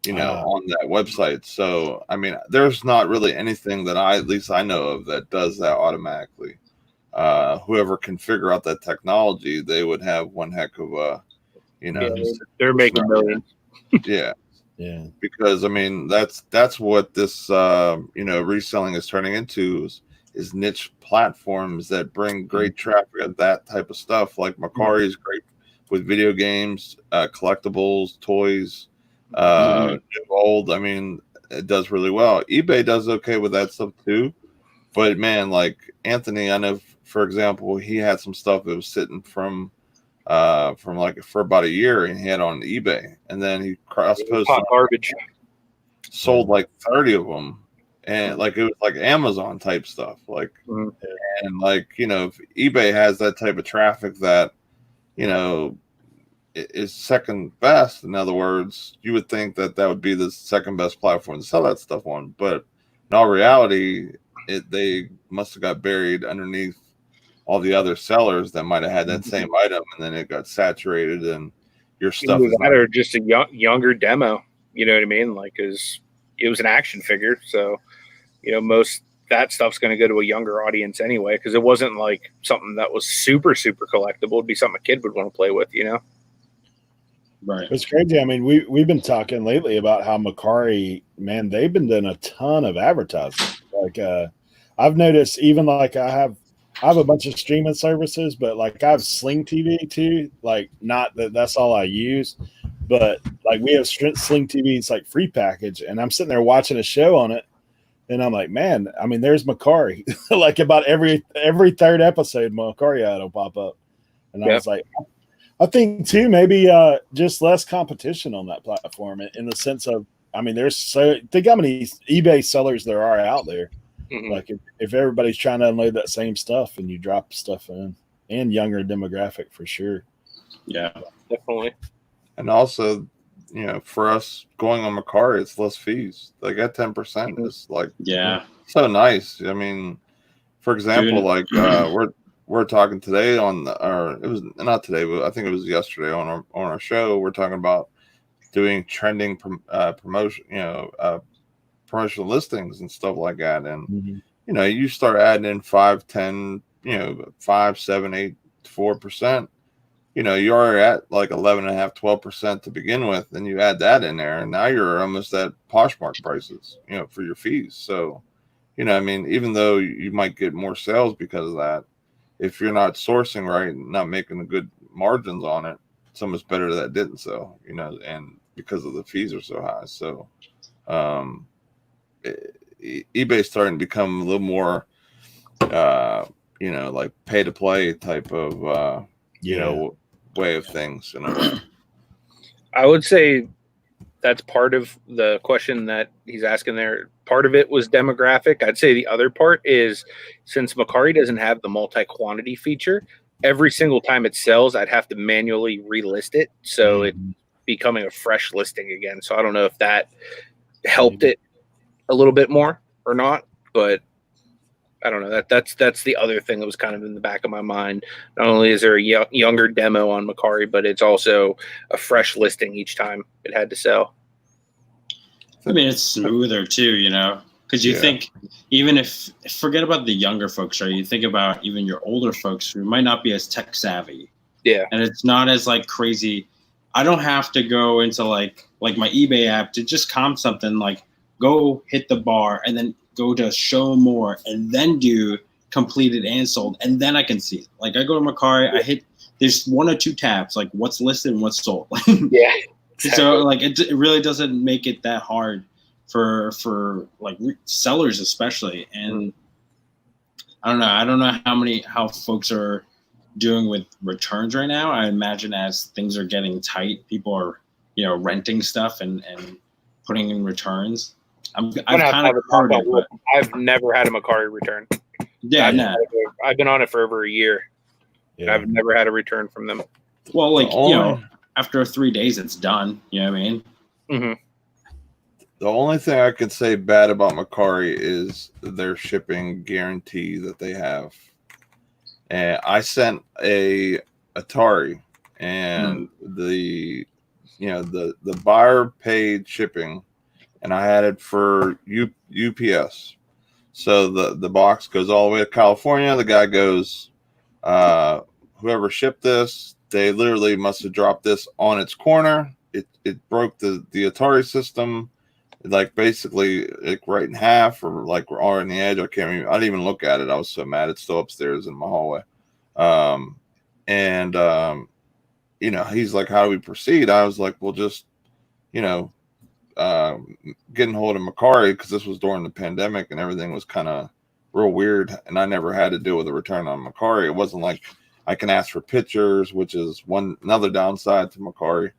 you know, on that website. So I mean, there's not really anything that at least I know of that does that automatically. Whoever can figure out that technology, they would have one heck of a, you know, they're making millions. Yeah. Yeah, because I mean that's what this you know, reselling is turning into is niche platforms that bring great traffic at that type of stuff. Like Mercari is great with video games, collectibles, toys, new, old. I mean, it does really well. eBay does okay with that stuff too, but man, like Anthony, I know for example, he had some stuff that was sitting from like for about a year, and he had on eBay, and then he cross-posted garbage, sold like 30 of them, and like it was like Amazon type stuff, like and like, you know, if eBay has that type of traffic that, you know, is second best, in other words, you would think that would be the second best platform to sell that stuff on, but in all reality, they must have got buried underneath all the other sellers that might have had that same item, and then it got saturated, and your stuff is or just a younger demo. You know what I mean? Like, it was an action figure, so you know most that stuff's going to go to a younger audience anyway, because it wasn't like something that was super collectible. It'd be something a kid would want to play with, you know. Right. It's crazy. I mean, we've been talking lately about how Macari, man, they've been doing a ton of advertising. Like I've noticed even like I have a bunch of streaming services, but like I have Sling TV too. Like not that that's all I use, but like we have Sling TV, it's like free package, and I'm sitting there watching a show on it, and I'm like, man, I mean, there's Macari. Like about every third episode, Macari ad will pop up, and I was like, I think too maybe just less competition on that platform in the sense of, I mean, think how many eBay sellers there are out there. Mm-hmm. Like if everybody's trying to unload that same stuff and you drop stuff in, and younger demographic for sure. Yeah, definitely. And also, you know, for us going on Macari, it's less fees. Like at 10% is like so nice. I mean, for example, like we're talking today it was not today, but I think it was yesterday on our show. We're talking about doing trending promotion, promotional listings and stuff like that. And you know, you start adding in 5, 10, 5, 7, 8, 4%. You know, you're already at like 11.5, 12% to begin with, and you add that in there, and now you're almost at Poshmark prices, for your fees. So, I mean, even though you might get more sales because of that, if you're not sourcing right and not making the good margins on it, it's almost better that it didn't sell, and because of the fees are so high. So, eBay's starting to become a little more, like pay to play type of, way of things in a way. I would say that's part of the question that he's asking there. Part of it was demographic. I'd say the other part is, since Macari doesn't have the multi-quantity feature, every single time it sells, I'd have to manually relist it. So it's becoming a fresh listing again. So I don't know if that helped it a little bit more or not, but I don't know. That's the other thing that was kind of in the back of my mind. Not only is there a younger demo on Macari, but it's also a fresh listing each time it had to sell. I mean, it's smoother too, because you think, even if forget about the younger folks, right? You think about even your older folks who might not be as tech savvy. Yeah. And it's not as like crazy. I don't have to go into like my eBay app to just comp something, like go hit the bar and then go to show more and then do completed and sold, and then I can see it. Like I go to Macari, there's 1 or 2 tabs, like what's listed and what's sold. Yeah. Exactly. So like it really doesn't make it that hard for like sellers especially. And I don't know how folks are doing with returns right now. I imagine as things are getting tight, people are renting stuff and putting in returns. I've never had a Macari return. Yeah, I've been on it for over a year. Yeah. I've never had a return from them. Well, like after 3 days, it's done. You know what I mean? Mm-hmm. The only thing I could say bad about Macari is their shipping guarantee that they have. And I sent a Atari, and the buyer paid shipping, and I had it for UPS. So the box goes all the way to California. The guy goes, whoever shipped this, they literally must have dropped this on its corner. It broke the Atari system, like basically like right in half, or like we're on the edge. I didn't even look at it. I was so mad. It's still upstairs in my hallway. He's like, how do we proceed? I was like, well, just, getting hold of Macari, because this was during the pandemic and everything was kind of real weird, and I never had to deal with a return on Macari. It wasn't like I can ask for pictures, which is another downside to Macari.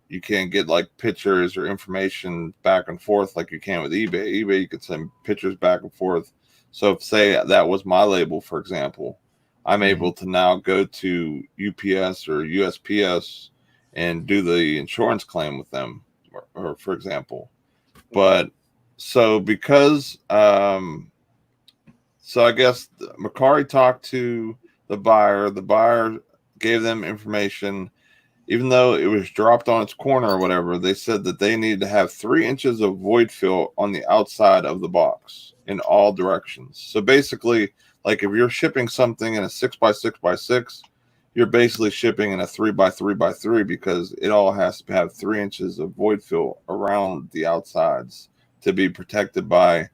You can't get like pictures or information back and forth like you can with eBay. eBay, you can send pictures back and forth. So if, say, that was my label, for example, I'm able to now go to UPS or USPS and do the insurance claim with them, or for example. But so because so I guess Macari talked to the buyer gave them information. Even though it was dropped on its corner or whatever, they said that they needed to have 3 inches of void fill on the outside of the box in all directions. So basically, like if you're shipping something in a 6x6x6, you're basically shipping in a 3x3x3 because it all has to have 3 inches of void fill around the outsides to be protected by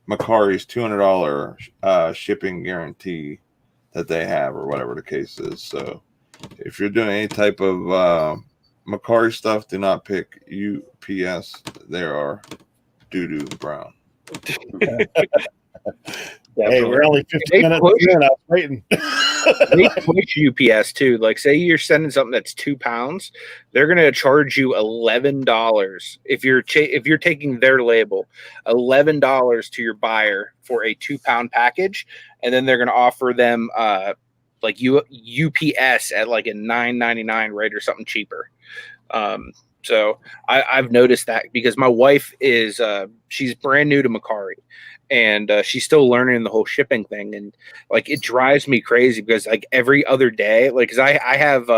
Macari's $200 shipping guarantee that they have, or whatever the case is. So if you're doing any type of Macari stuff, do not pick UPS. They are doo-doo brown. Hey, we're only 15 minutes in. I was waiting. They push UPS too. Like, say you're sending something that's 2 pounds, they're going to charge you $11 if you're taking their label, $11 to your buyer for a 2 pound package, and then they're going to offer them like UPS at like a $9.99 rate or something cheaper. So I've noticed that because my wife is she's brand new to Macari. And she's still learning the whole shipping thing, and like it drives me crazy because like every other day, like because I have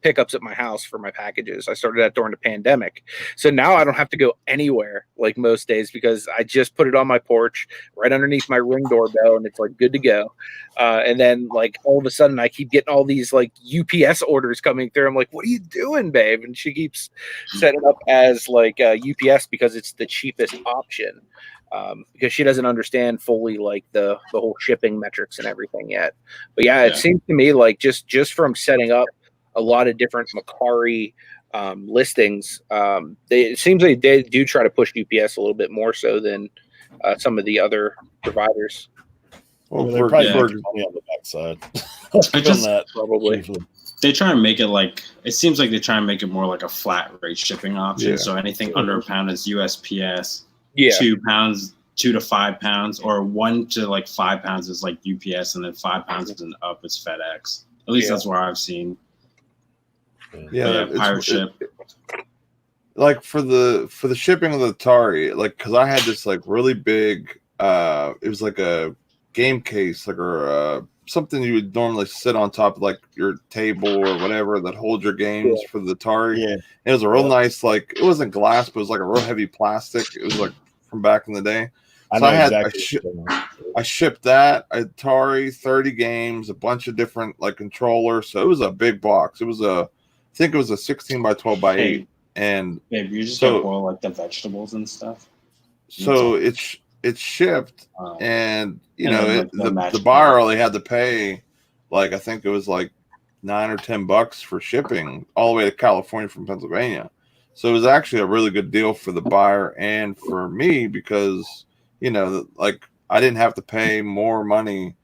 pickups at my house for my packages. I started that during the pandemic, so now I don't have to go anywhere like most days because I just put it on my porch right underneath my Ring doorbell, and it's like good to go. And then like all of a sudden, I keep getting all these like UPS orders coming through. I'm like, "What are you doing, babe?" And she keeps setting it up as like UPS because it's the cheapest option. Because she doesn't understand fully like the whole shipping metrics and everything yet. But yeah, it seems to me like just from setting up a lot of different Macari listings, it seems like they do try to push UPS a little bit more so than some of the other providers. Well, they probably make money on the backside. That probably. They try and make it like, it seems like they try and make it more like a flat rate shipping option. Yeah. So anything under a pound is USPS. Yeah. 2 pounds, 2 to 5 pounds, or 1 to like 5 pounds is like UPS, and then 5 pounds and up is FedEx. At least that's where I've seen. Yeah, pirate ship. Like for the shipping of the Atari, like because I had this like really big, it was like a game case, like or something you would normally sit on top of like your table or whatever that holds your games for the Atari. Yeah, it was a real nice, like it wasn't glass, but it was like a real heavy plastic. It was like from back in the day. So I shipped that Atari, 30 games, a bunch of different like controllers. So it was a big box. It was I think it was a 16 by 12 by 8. And babe, you just gotta boil like the vegetables and stuff. So it's shipped, and you know the buyer only had to pay like I think it was like $9 or $10 for shipping all the way to California from Pennsylvania. So it was actually a really good deal for the buyer and for me because you know like I didn't have to pay more money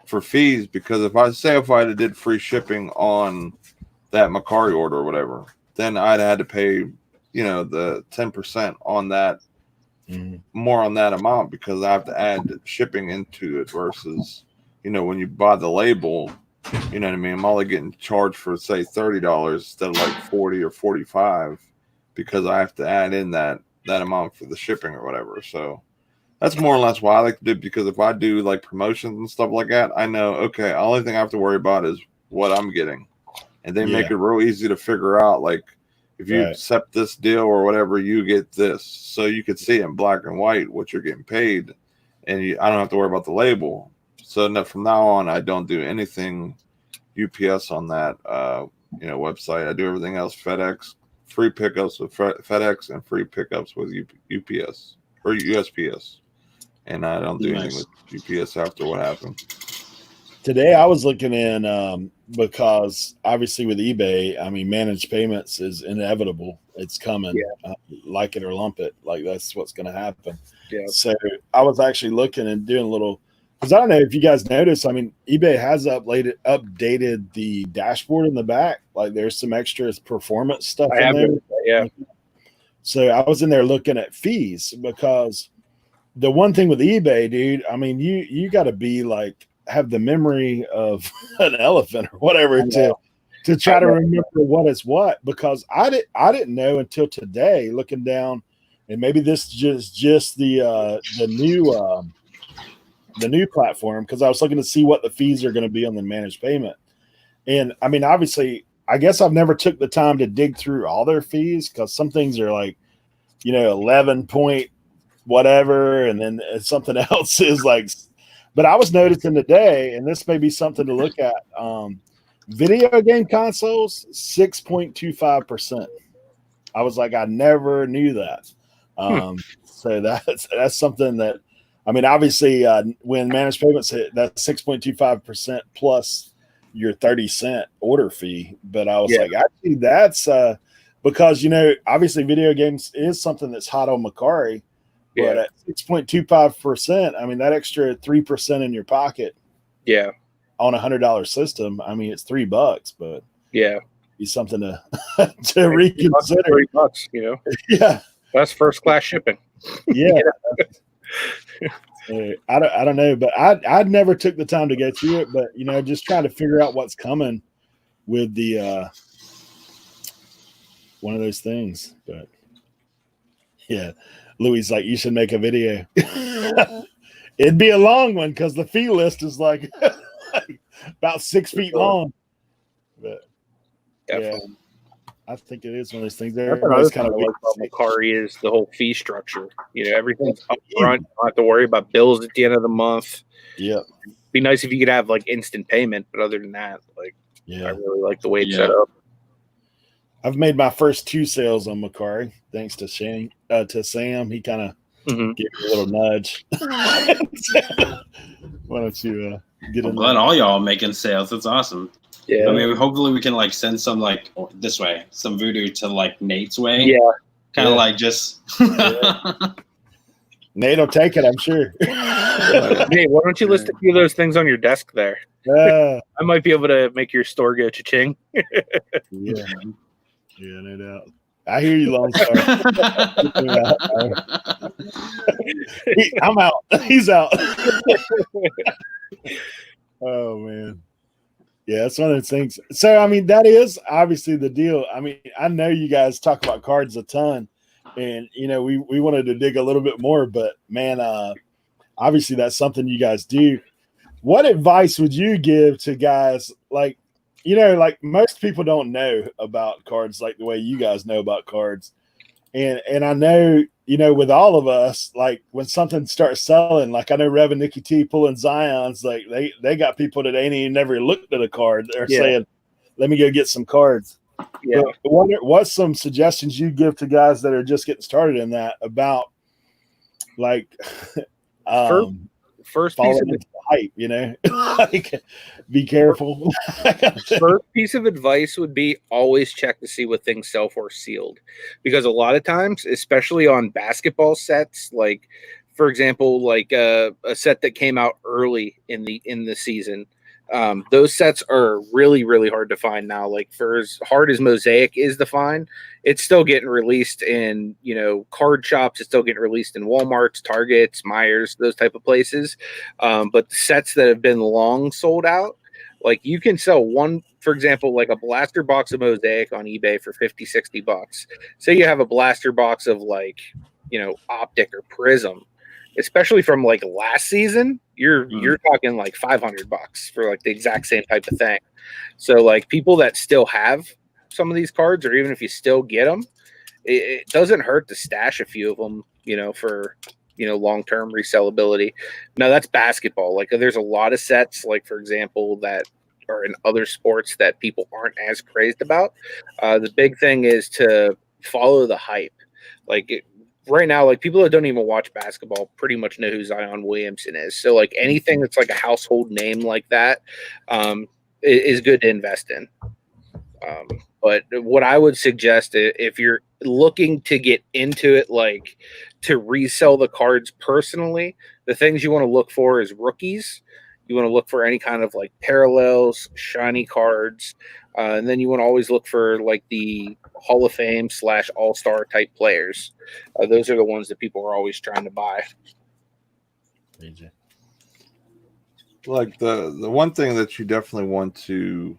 for fees because if I did free shipping on that Macari order or whatever, then I'd had to pay you know the 10% on that. More on that amount because I have to add shipping into it versus, you know, when you buy the label, you know what I mean? I'm only getting charged for say $30 instead of like 40 or 45 because I have to add in that amount for the shipping or whatever. So that's more or less why I like to do it because if I do like promotions and stuff like that, I know, okay, the only thing I have to worry about is what I'm getting. And they make it real easy to figure out like, if you accept this deal or whatever, you get this. So you could see in black and white what you're getting paid, and I don't have to worry about the label. So from now on, I don't do anything UPS on that website. I do everything else FedEx, free pickups with FedEx, and free pickups with UPS or USPS. And I don't do anything with UPS after what happened. Today I was looking in because obviously with eBay, I mean, managed payments is inevitable. It's coming, like it or lump it. Like that's what's going to happen. Yeah. So I was actually looking and doing a little, because I don't know if you guys noticed. I mean, eBay has updated the dashboard in the back. Like there's some extra performance stuff in there. Yeah. So I was in there looking at fees because the one thing with eBay, dude, I mean, you got to be like, have the memory of an elephant or whatever to try to remember what is what, because I didn't know until today looking down, and maybe this is just the new platform, because I was looking to see what the fees are going to be on the managed payment. And I mean, obviously, I guess I've never took the time to dig through all their fees because some things are like, 11 point whatever, and then something else is like. But I was noticing today, and this may be something to look at. Video game consoles, 6.25%. I was like, I never knew that. So that's something that, I mean, obviously, when managed payments hit, that's 6.25% plus your 30-cent order fee. But I was like, actually, that's because, obviously, video games is something that's hot on Macari. But at 6.25%, I mean, that extra 3% in your pocket. Yeah. On $100 system, I mean, it's $3, but be something to reconsider. $3, Yeah, that's first class shipping. Yeah. I don't know, but I never took the time to go through it, but just trying to figure out what's coming with the one of those things. But yeah, Louis like, you should make a video. It'd be a long one because the fee list is like about 6 feet long. But Definitely. yeah, I think it is one of those things. Everybody's kind of like about Macari is the whole fee structure. Everything's up front. You don't have to worry about bills at the end of the month. Yeah. Be nice if you could have like instant payment, but other than that, I really like the way it's set up. I've made my first 2 sales on Macari thanks to Sam. He kind of gave me a little nudge. Why don't you get in? I'm glad all y'all are making sales. That's awesome. Yeah. I mean, hopefully we can send some this way, some voodoo to Nate's way. Yeah. Kind of just. Nate will take it, I'm sure. Hey, why don't you list a few of those things on your desk there? I might be able to make your store go cha-ching. Yeah, no doubt. I hear you, Lone Star. I'm out. He's out. Oh, man. Yeah, that's one of those things. So, I mean, that is obviously the deal. I mean, I know you guys talk about cards a ton, and, we wanted to dig a little bit more, but, man, obviously that's something you guys do. What advice would you give to guys like most people don't know about cards like the way you guys know about cards. And I know, with all of us, when something starts selling, I know Rev and Nikki T pulling Zions, they got people that ain't even never looked at a card. They're saying, let me go get some cards. Yeah. What's some suggestions you give to guys that are just getting started in that about first piece of hype, be careful. First piece of advice would be always check to see what things sell for sealed, because a lot of times, especially on basketball sets, for example, a set that came out early in the season, those sets are really, really hard to find now. For as hard as Mosaic is to find, it's still getting released in, card shops. It's still getting released in Walmarts, Targets, Myers, those type of places. But the sets that have been long sold out, you can sell one, for example, a blaster box of Mosaic on eBay for $50-$60. Say you have a blaster box of Optic or Prism, especially from last season, you're talking $500 for the exact same type of thing. So people that still have some of these cards, or even if you still get them, it doesn't hurt to stash a few of them, for long-term resellability. Now that's basketball. There's a lot of sets, for example, that are in other sports that people aren't as crazed about. The big thing is to follow the hype. Right now, people that don't even watch basketball pretty much know who Zion Williamson is. So anything that's a household name like that is good to invest in. But what I would suggest, if you're looking to get into it, to resell the cards personally, the things you want to look for is rookies. You want to look for any kind of parallels, shiny cards. And then you want to always look for the Hall of Fame / All-Star type players. Those are the ones that people are always trying to buy. The one thing that you definitely want to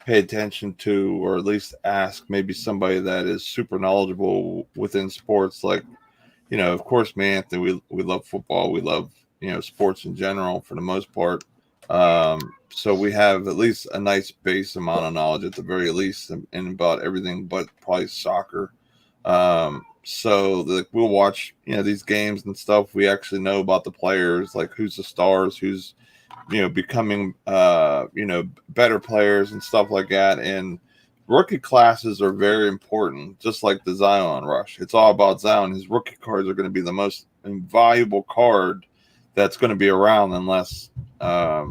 pay attention to, or at least ask maybe somebody that is super knowledgeable within sports, of course, me and Anthony, we love football. We love, sports in general for the most part. So we have at least a nice base amount of knowledge at the very least in about everything but probably soccer. So we'll watch, these games and stuff. We actually know about the players, who's the stars, who's, becoming better players and stuff like that. And rookie classes are very important, just like the Zion rush. It's all about Zion. His rookie cards are going to be the most invaluable card that's going to be around, unless I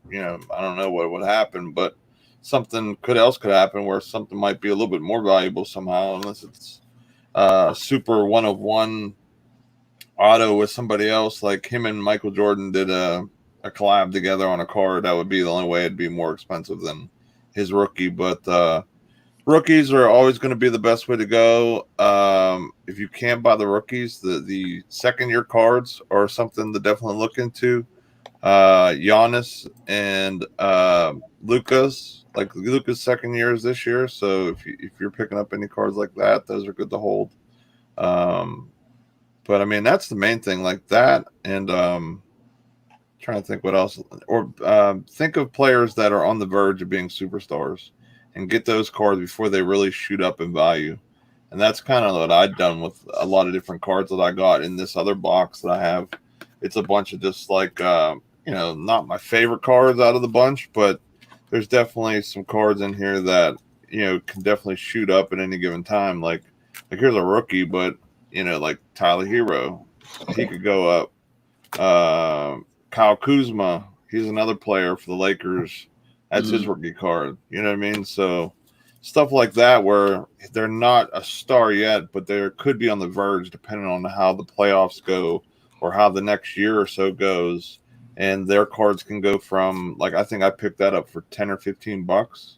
don't know what would happen, but something else could happen where something might be a little bit more valuable somehow, unless it's super 1-of-1 auto with somebody else. Like him and Michael Jordan did a collab together on a card. That would be the only way it'd be more expensive than his rookie. But rookies are always going to be the best way to go. If you can't buy the rookies, the second year cards are something to definitely look into. Giannis and Luka's, like Luka's second year is this year, so if you're picking up any cards like that, those are good to hold. But I mean, that's the main thing, like that. And trying to think what else, or think of players that are on the verge of being superstars and get those cards before they really shoot up in value. And that's kind of what I've done with a lot of different cards that I got in this other box that I have. It's a bunch of just like not my favorite cards out of the bunch, but there's definitely some cards in here that can definitely shoot up at any given time. Like here's a rookie, but like Tyler Hero, he could go up. Kyle Kuzma, he's another player for the Lakers. That's his rookie card. You know what I mean? So stuff like that where they're not a star yet, but they could be on the verge depending on how the playoffs go or how the next year or so goes. And their cards can go from, like, I think I picked that up for $10 or $15,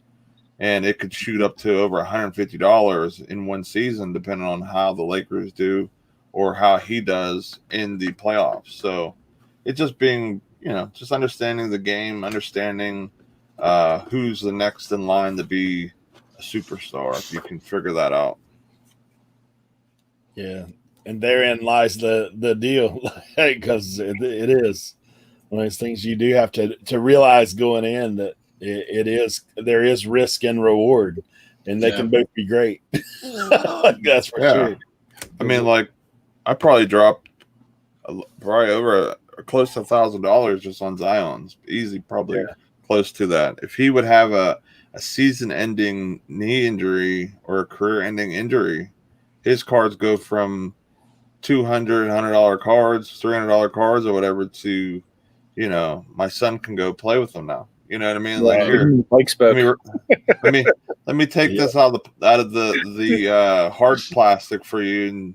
and it could shoot up to over $150 in one season, depending on how the Lakers do or how he does in the playoffs. So it's just being, just understanding the game, understanding who's the next in line to be a superstar, if you can figure that out. Yeah. And therein lies the deal, because it is one of those things you do have to realize going in, that there is risk and reward, and they can both be great. That's for sure. I mean, like, I probably dropped probably over close to $1,000 just on Zion's. Easy, probably close to that. If he would have a season-ending knee injury or a career-ending injury, his cards go from $200 cards, $300 cards, or whatever to, my son can go play with them now. You know what I mean? Like, here, let me take this out of the hard plastic for you, and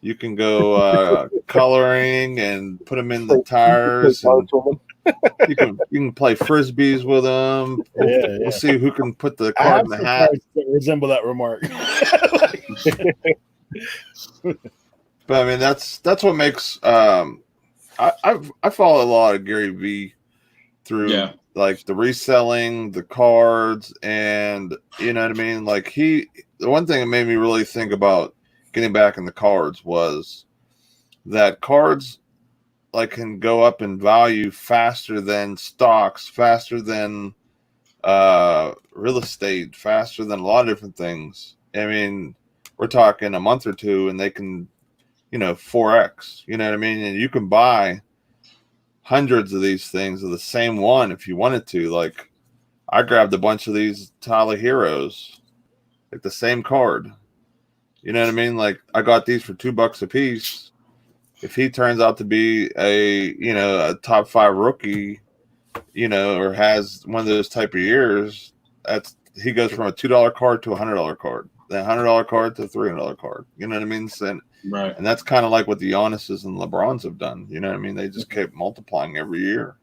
you can go coloring and put them in the tires. And you can play frisbees with them. We'll see who can put the card in the hat. Resemble that remark. But I mean, that's what makes. I follow a lot of Gary Vee through like the reselling, the cards, and you know what I mean. Like the one thing that made me really think about getting back in the cards was that cards like can go up in value faster than stocks, faster than real estate, faster than a lot of different things. I mean, we're talking a month or two, and they can, 4x. You know what I mean? And you can buy hundreds of these things of the same one if you wanted to. Like, I grabbed a bunch of these Tyler Heroes, like the same card. You know what I mean? Like, I got these for $2 a piece. If he turns out to be a top 5 rookie, or has one of those type of years, he goes from a $2 card to a $100 card, then $100 card to a $300 card. You know what I mean? And that's kind of like what the Giannis's and LeBrons have done. You know what I mean? They just kept multiplying every year.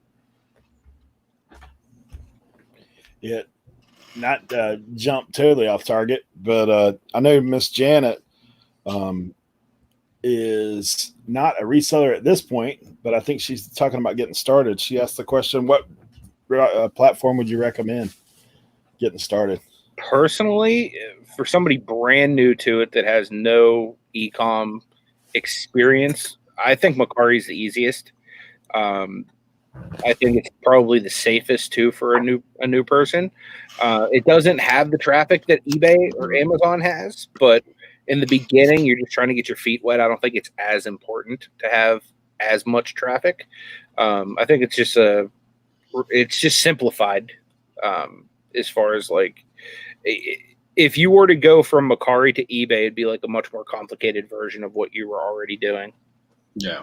Yeah, not jump totally off target, but I know Miss Janet is not a reseller at this point, but I think she's talking about getting started. She asked the question, what platform would you recommend getting started? Personally, for somebody brand new to it that has no e-com experience, I think Macari's the easiest. I think it's probably the safest too for a new person. It doesn't have the traffic that eBay or Amazon has, but in the beginning, you're just trying to get your feet wet. I don't think it's as important to have as much traffic. I think it's just it's just simplified. As far as like, if you were to go from Mercari to eBay, it'd be like a much more complicated version of what you were already doing. Yeah.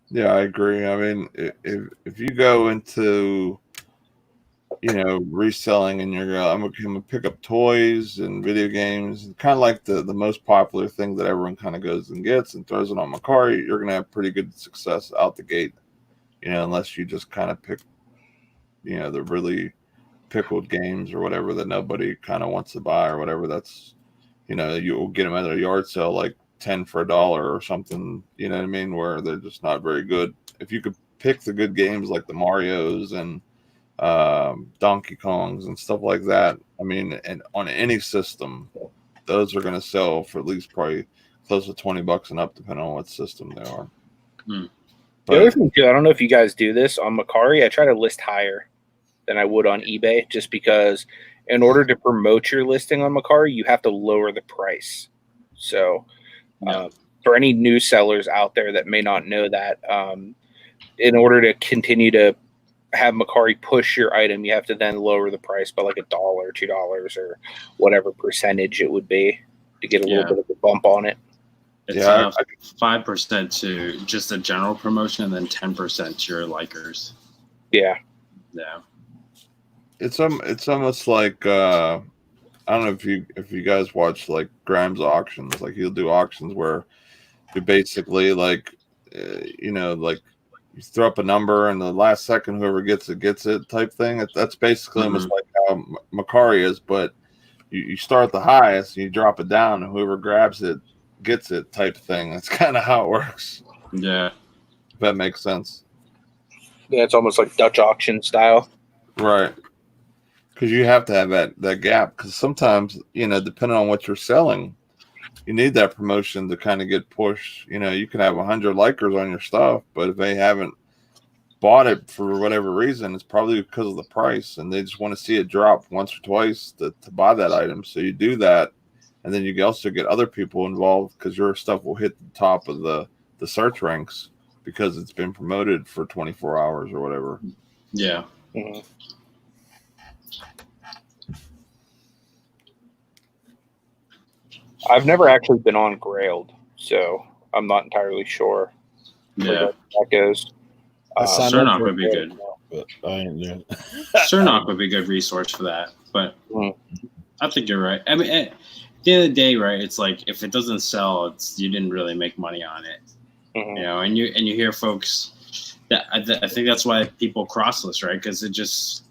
Yeah, I agree. I mean, if you go into, you know, reselling and I'm gonna pick up toys and video games, kind of like the most popular thing that everyone kind of goes and gets and throws it on Mercari, you're gonna have pretty good success out the gate, you know, unless you just kind of pick, you know, the really pickled games or whatever that nobody kind of wants to buy or whatever. That's, you know, you'll get them at a yard sale like 10 for $1 or something, you know what I mean, where they're just not very good. If you could pick the good games like the Marios and Donkey Kongs and stuff like that, I mean, and on any system, those are going to sell for at least probably close to $20 and up, depending on what system they are. The other thing too, I don't know if you guys do this on Mercari, I try to list higher than I would on eBay, just because in order to promote your listing on Mercari, you have to lower the price. So for any new sellers out there that may not know that, in order to continue to have Mercari push your item, you have to then lower the price by like $1, $2, or whatever percentage it would be to get a little bit of a bump on it. It's 5% to just a general promotion, and then 10% to your likers. Yeah. It's almost like I don't know if you guys watch like Grimes auctions. Like he'll do auctions where you basically like you know, like you throw up a number and the last second whoever gets it type thing. That's basically almost like how Mercari is, but you start the highest and you drop it down and whoever grabs it gets it type thing. That's kind of how it works. Yeah. If that makes sense. Yeah, it's almost like Dutch auction style. Right. Because you have to have that gap. Because sometimes, you know, depending on what you're selling, you need that promotion to kind of get pushed. You know, you can have 100 likers on your stuff, but if they haven't bought it for whatever reason, it's probably because of the price, and they just want to see it drop once or twice to buy that item. So you do that, and then you also get other people involved because your stuff will hit the top of the search ranks because it's been promoted for 24 hours or whatever. Yeah. Mm-hmm. I've never actually been on Grailed, so I'm not entirely sure where that goes. Cernock would be good. But I ain't doing it. Cernock would be a good resource for that. But I think you're right. I mean, at the end of the day, right, it's like if it doesn't sell, you didn't really make money on it. Mm-hmm. You know, and you hear folks that I think that's why people crosslist, right? Because it's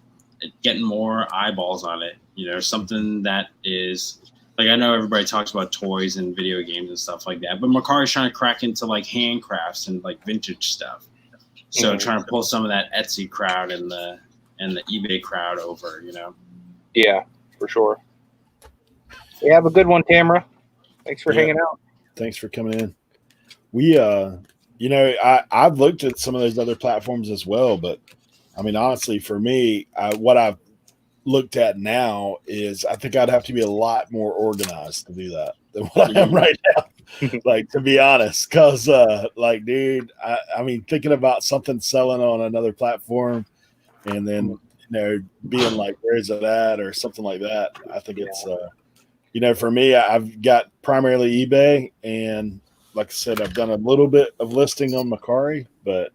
getting more eyeballs on it. You know, something that is like, I know everybody talks about toys and video games and stuff like that, but Mercari's trying to crack into like handcrafts and like vintage stuff. So trying to pull some of that Etsy crowd and the eBay crowd over, you know. Yeah, for sure. You have a good one, Tamara. Thanks for hanging out. Thanks for coming in. We, you know, I've looked at some of those other platforms as well, but I mean, honestly, for me, what I've looked at now is I think I'd have to be a lot more organized to do that than what I am right now. Like, to be honest, because like, dude, I mean, thinking about something selling on another platform and then, you know, being like, where's it at or something like that, I think it's you know, for me, I've got primarily eBay, and like I said, I've done a little bit of listing on Mercari, but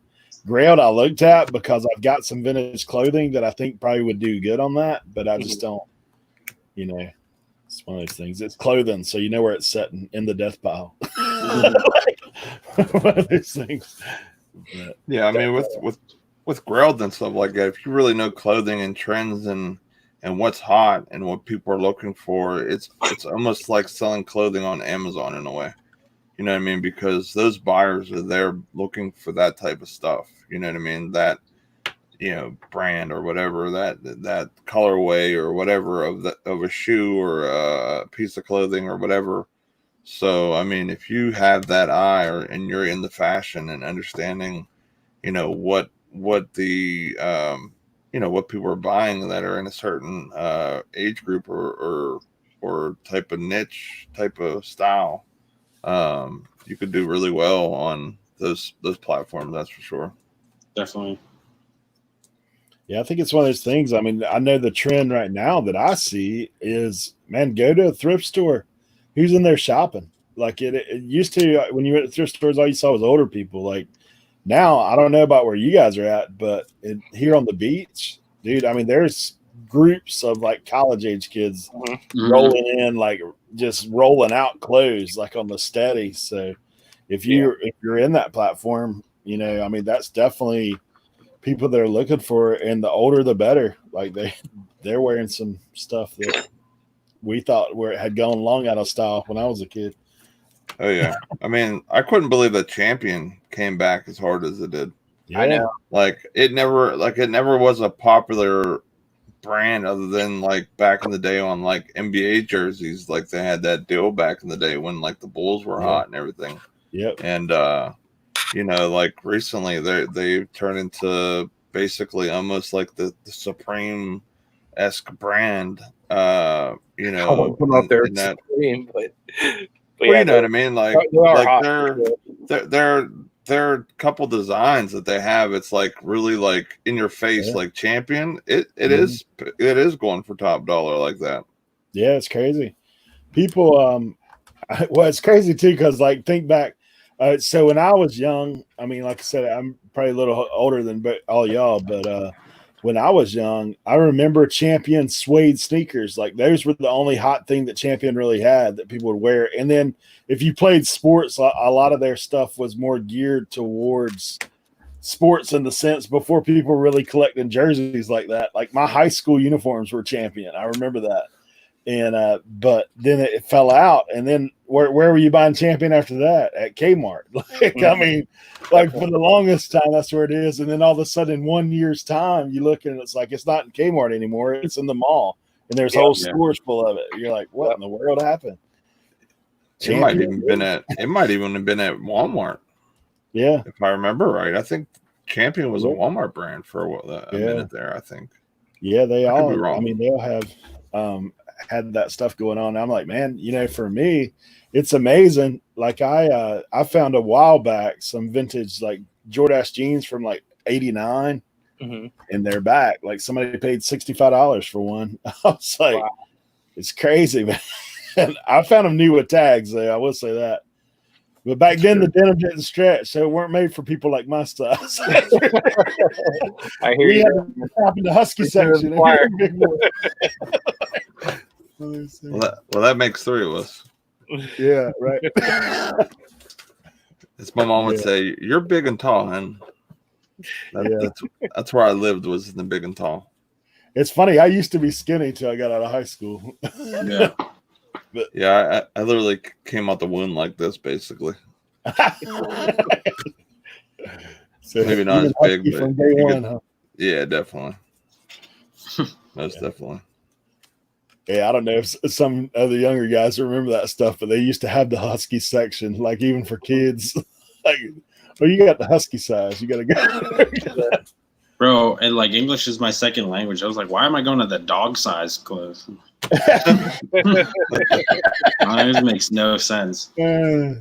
Grailed I looked at because I've got some vintage clothing that I think probably would do good on that, but I just don't, you know, it's one of those things. It's clothing, so you know where it's sitting in the death pile. One of those things. But, yeah, I mean, with Grailed and stuff like that, if you really know clothing and trends and what's hot and what people are looking for, it's almost like selling clothing on Amazon in a way. You know what I mean? Because those buyers are there looking for that type of stuff. You know what I mean? That, you know, brand or whatever, that colorway or whatever of a shoe or a piece of clothing or whatever. So, I mean, if you have that eye and you're in the fashion and understanding, you know, what the, you know, what people are buying that are in a certain age group or type of niche, type of style, you could do really well on those platforms. That's for sure. Definitely. Yeah, I think it's one of those things. I mean, I know the trend right now that I see is, man, go to a thrift store. Who's in there shopping? Like it used to, when you went to thrift stores, all you saw was older people. Like now, I don't know about where you guys are at, but here on the beach, dude, I mean, there's groups of like college age kids rolling in, like just rolling out clothes, like on the steady. So if you're in that platform, you know, I mean, that's definitely people that are looking for it, and the older the better. Like they're wearing some stuff that we thought had gone long out of style when I was a kid. Oh yeah. I mean, I couldn't believe that Champion came back as hard as it did. Yeah. I know. Like it never was a popular brand other than like back in the day on like NBA jerseys. Like they had that deal back in the day when like the Bulls were hot and everything. Yep. And you know, like recently they've turned into basically almost like the Supreme-esque brand. You know, I won't come up there that, Supreme, but well, yeah, you know what I mean? Like they're couple designs that they have. It's like really like in your face, like Champion. It is going for top dollar like that. Yeah, it's crazy. People, well, it's crazy too because like think back. So when I was young, I mean, like I said, I'm probably a little older than all y'all, but when I was young, I remember Champion suede sneakers. Like those were the only hot thing that Champion really had that people would wear. And then if you played sports, a lot of their stuff was more geared towards sports in the sense before people really collecting jerseys like that. Like my high school uniforms were Champion. I remember that. And but then it fell out, and then where were you buying Champion after that? At Kmart. Like I mean, like for the longest time, that's where it is. And then all of a sudden, in 1 year's time, you look and it's like it's not in Kmart anymore; it's in the mall, and there's whole stores full of it. You're like, what in the world happened? It might even have been at Walmart. Yeah, if I remember right, I think Champion was a Walmart brand for a minute there. I think. Yeah, they all. I mean, they all have. Had that stuff going on. I'm like, man, you know, for me, it's amazing. Like I found a while back some vintage like Jordache jeans from like '89, and they're back. Like somebody paid $65 for one. I was like, wow. It's crazy, man. And I found them new with tags, though. I will say that. But back then, the denim didn't stretch, so it weren't made for people like my size. I hear you. Had to stop in the husky section. Well, that makes three of us. Yeah, right. As my mom would say, "You're big and tall," and that's where I lived, was in the big and tall. It's funny. I used to be skinny till I got out of high school. Yeah, but I literally came out the womb like this, basically. So maybe not as big, but from day one, huh? Yeah, definitely. Most definitely. Yeah, I don't know if some of the younger guys remember that stuff, but they used to have the husky section, like even for kids. Like, oh, you got the husky size. You got to go. Bro, and like English is my second language. I was like, why am I going to the dog size clothes? It makes no sense. Yeah,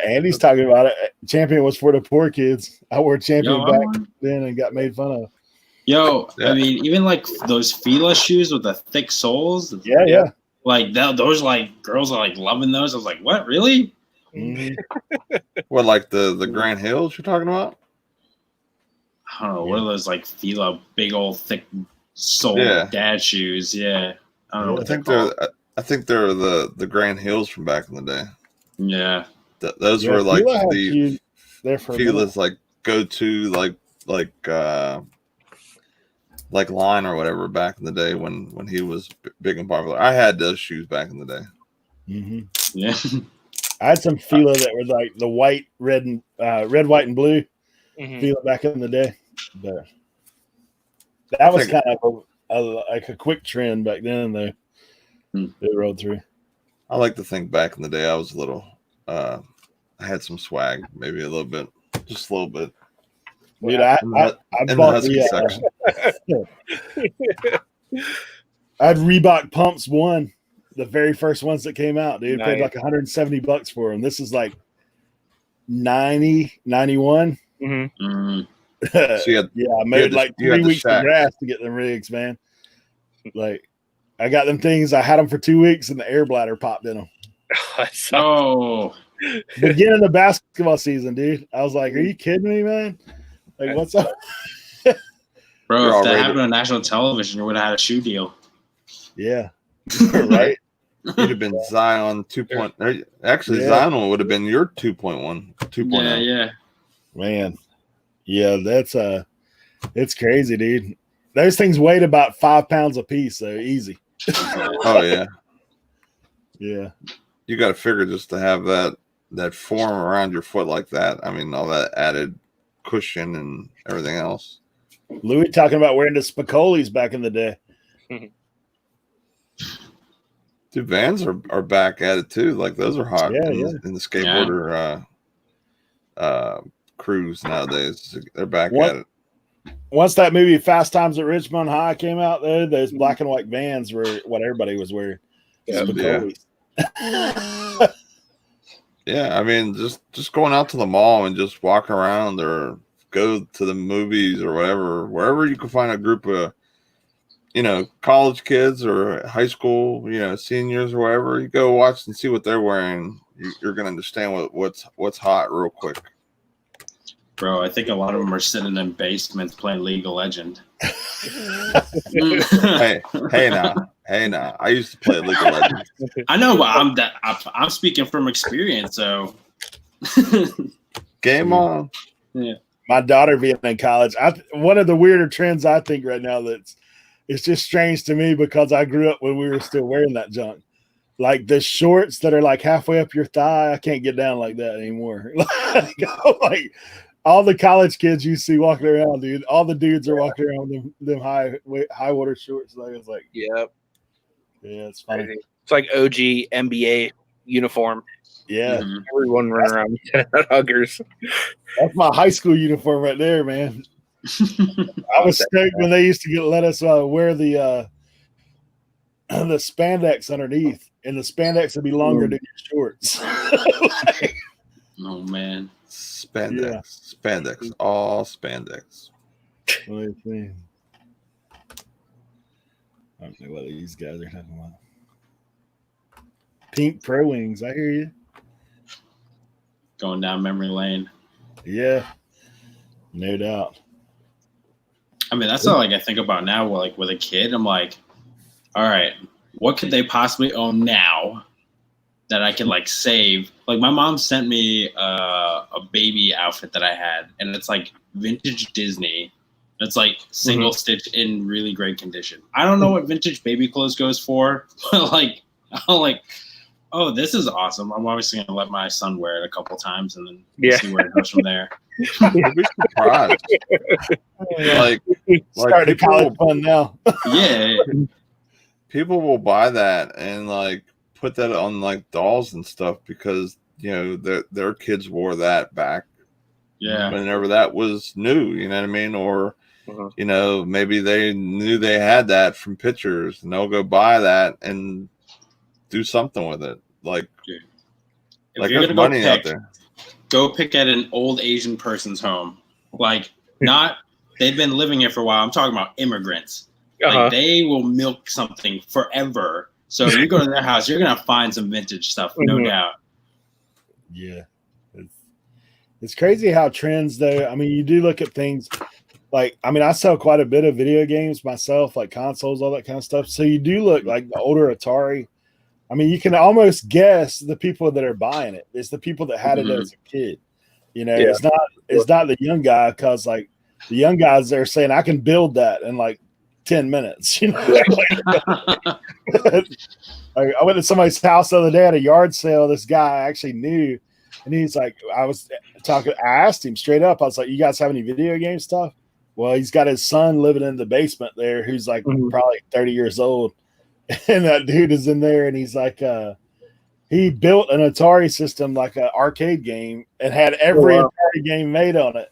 Andy's talking about it. Champion was for the poor kids. I wore Champion back then and got made fun of. Yo, I mean, even like those Fila shoes with the thick soles. Yeah. Like those, like girls are like loving those. I was like, what, really? Mm-hmm. What, like the Grand Hills you're talking about? I don't know. What are those like Fila big old thick sole dad shoes? Yeah, I don't know. What I think they're the Grand Hills from back in the day. Yeah, those were like the Fila's like go to like line or whatever back in the day when he was big and popular. I had those shoes back in the day. Mm-hmm. Yeah, I had some Fila that were like the white, red, and red, white, and blue Fila back in the day. But that was kind of like a quick trend back then, though. It rolled through. I like to think back in the day I was a little. I had some swag, maybe a little bit, just a little bit. Dude, I bought section. I had Reebok Pumps 1, the very first ones that came out, dude. Paid like $170 for them. This is like 90, 91. So I mowed like 3 weeks of grass to get them rigs, man. Like, I got them things. I had them for 2 weeks, and the air bladder popped in them. Oh, beginning of the basketball season, dude. I was like, "Are you kidding me, man? Like, what's up?" Bro, if that happened on national television, you would have had a shoe deal. Yeah, right. You'd have been Zion 2.0. Actually, Zion would have been your 2.1, 2.0. Yeah. Man, yeah, it's crazy, dude. Those things weighed about 5 pounds a piece, so easy. Oh yeah, yeah. You got to figure just to have that form around your foot like that. I mean, all that added cushion and everything else. Louis talking about wearing the Spicolis back in the day. Dude, Vans are back at it too. Like those are hot in the skateboarder crews nowadays. They're back at it. Once that movie Fast Times at Richmond High came out, though, those black and white Vans were what everybody was wearing. Spicolis. Yeah, I mean, just going out to the mall and just walking around or go to the movies or whatever, wherever you can find a group of, college kids or high school, seniors or whatever, you go watch and see what they're wearing. You're going to understand what's hot real quick. Bro, I think a lot of them are sitting in basements playing League of Legends. hey now. I used to play League of Legends. I know, but I'm speaking from experience. So, game on. Yeah. My daughter being in college, one of the weirder trends I think right now it's just strange to me because I grew up when we were still wearing that junk. Like the shorts that are like halfway up your thigh, I can't get down like that anymore. like all the college kids you see walking around, dude. All the dudes are walking around with them high water shorts. Like it's like, yep, yeah, it's funny. It's like OG NBA uniform. Yeah, everyone running around huggers. That's my high school uniform right there, man. I was stoked when they used to let us wear the spandex underneath, and the spandex would be longer than your shorts. Oh man. Spandex, all spandex. What do you think? I don't know what these guys are talking about. Pink Pro Wings, I hear you. Going down memory lane. Yeah, no doubt. I mean, that's all I think about now. Like with a kid, I'm like, all right, what could they possibly own now that I can like save? Like my mom sent me a baby outfit that I had, and it's like vintage Disney. It's like single stitch in really great condition. I don't know what vintage baby clothes goes for, but like I'm like, oh, this is awesome. I'm obviously gonna let my son wear it a couple times and then see where it goes from there. You'll be surprised. like starting college fun now. Yeah. People will buy that and like put that on like dolls and stuff because their kids wore that back. Yeah. Whenever that was new, you know what I mean? Or maybe they knew they had that from pictures and they'll go buy that and do something with it. Like there's money out there. Go pick at an old Asian person's home. Like they've been living here for a while. I'm talking about immigrants. Like they will milk something forever. So you go to their house, you're gonna find some vintage stuff, no doubt. Yeah. It's crazy how trends though. I mean, you do look at things like, I mean, I sell quite a bit of video games myself, like consoles, all that kind of stuff. So you do look like the older Atari. I mean, you can almost guess the people that are buying it. It's the people that had it as a kid. It's not the young guy, because like the young guys, they're saying I can build that in like 10 minutes. I went to somebody's house the other day at a yard sale. This guy I actually knew, and he's like, I asked him straight up. I was like, "You guys have any video game stuff?" Well, he's got his son living in the basement there, who's like probably 30 years old. And that dude is in there, and he's like, he built an Atari system, like an arcade game, and had every Atari game made on it.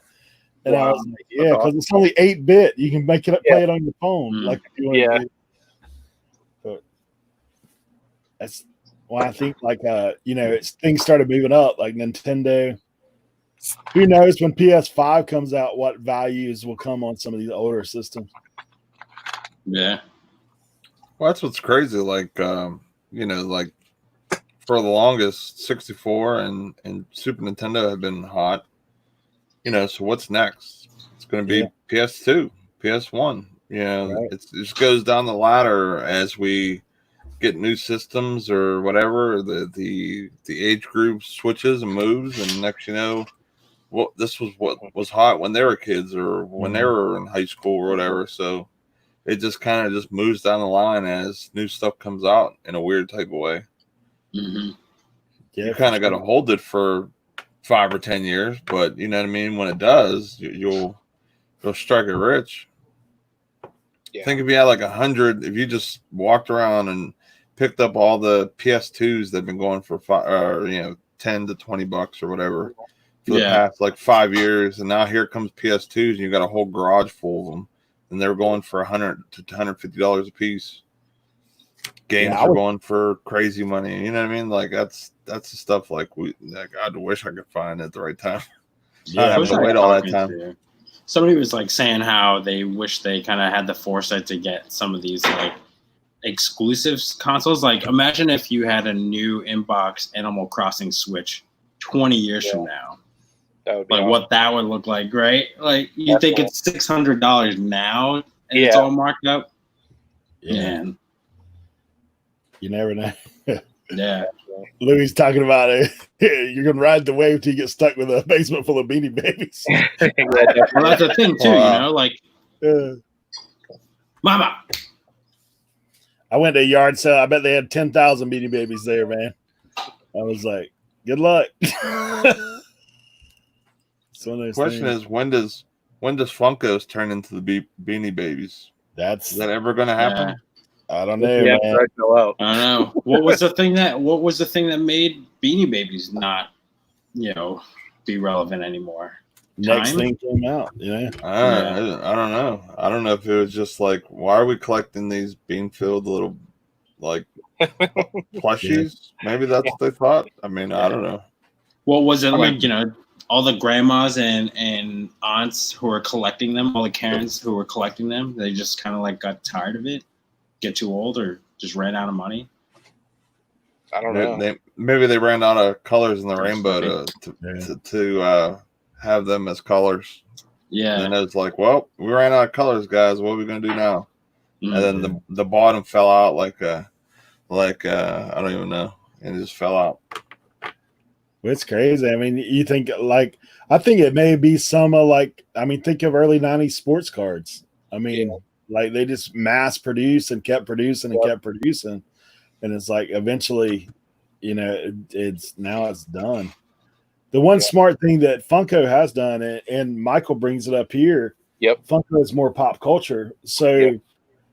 And I was like, yeah, because it's only 8-bit. You can make it play it on your phone. Like if you want to do. But that's why I think like things started moving up, like Nintendo. Who knows when PS5 comes out, what values will come on some of these older systems? Yeah. Well, that's what's crazy. Like, like for the longest, 64 and Super Nintendo have been hot. So what's next? It's going to be PS2, PS1. Right. It just goes down the ladder as we get new systems or whatever. The age group switches and moves, and next this was what was hot when they were kids or when they were in high school or whatever. So it just kind of just moves down the line as new stuff comes out in a weird type of way. Mm-hmm. Yeah, You kind of got to hold it for 5 or 10 years, but you know what I mean? When it does, you'll strike it rich. Yeah. Think if you had like 100, if you just walked around and picked up all the PS2s that have been going for $10 to $20 or whatever for the past like 5 years, and now here comes PS2s, and you got a whole garage full of them, and they're going for $100 to $150 a piece. Games are going for crazy money. You know what I mean? Like that's the stuff like I wish I could find at the right time. Yeah, I'd have to wait all that time. Somebody was like saying how they wish they kind of had the foresight to get some of these like exclusive consoles. Like imagine if you had a new inbox Animal Crossing Switch 20 years from now. That would be like awesome. What that would look like, right? Like you think it's $600 now and it's all marked up. Man. You never know. Yeah. Louis talking about it. You're gonna ride the wave till you get stuck with a basement full of Beanie Babies. Well, that's the thing too, like Mama. I went to a yard sale. I bet they had 10,000 Beanie Babies there, man. I was like, good luck. The question is, when does Funkos turn into the Beanie Babies? Is that ever going to happen? I don't know. Man. I don't know. What was the thing that made Beanie Babies not, be relevant anymore? Next thing came out. I don't know. I don't know if it was just like, why are we collecting these bean-filled little like plushies? Maybe that's what they thought. I mean, I don't know. What was it all the grandmas and aunts who were collecting them, all the Karens who were collecting them, they just kind of like got tired of it, get too old, or just ran out of money? I don't know. Maybe they ran out of colors in the rainbow to have them as colors. Yeah. And it's like, well, we ran out of colors, guys. What are we gonna do now? Mm-hmm. And then the bottom fell out like I don't even know, and it just fell out. It's crazy. I mean, you think I think it may be some think of early 90s sports cards. I mean, like they just mass produced and kept producing and kept producing. And it's like eventually, it's done. The one smart thing that Funko has done, and Michael brings it up here. Yep. Funko is more pop culture. So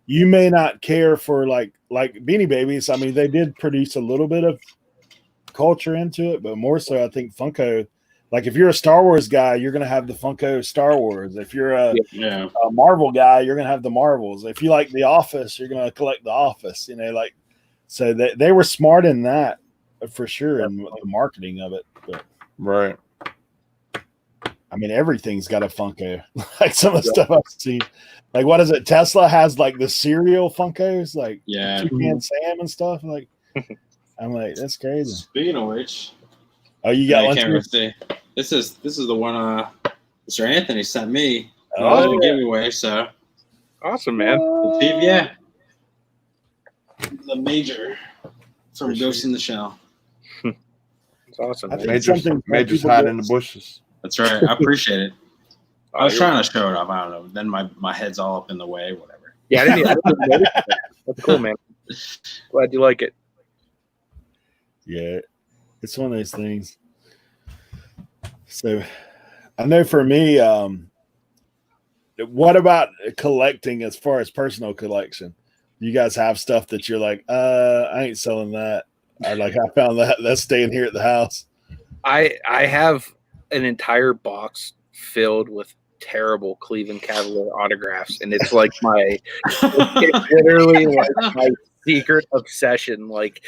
you may not care for like Beanie Babies. I mean, they did produce a little bit of culture into it, but more so I think Funko, like if you're a Star Wars guy, you're going to have the Funko Star Wars. If you're a Marvel guy, you're going to have the Marvels. If you like The Office, you're going to collect The Office, so they were smart in that for sure, and the marketing of it. But, right. I mean, everything's got a Funko. Like some of the stuff I've seen. Like, what is it? Tesla has like the cereal Funkos, like Toucan Sam and stuff. Like, I'm like, that's crazy. Speaking of which, you got one? This is the one Mr. Anthony sent me. Oh, giveaway. So awesome, man. The major from Ghost in the Shell. It's awesome. Major's hiding in the bushes. That's right. I appreciate it. I was trying to show it off. I don't know. Then my head's all up in the way. Whatever. Yeah, I didn't notice that. That's cool, man. Glad you like it. Yeah, it's one of those things. So, I know for me, what about collecting as far as personal collection? You guys have stuff that you're like, I ain't selling that. I found that's staying here at the house. I have an entire box filled with terrible Cleveland Cavalier autographs, and it's like it's literally like my secret obsession. Like,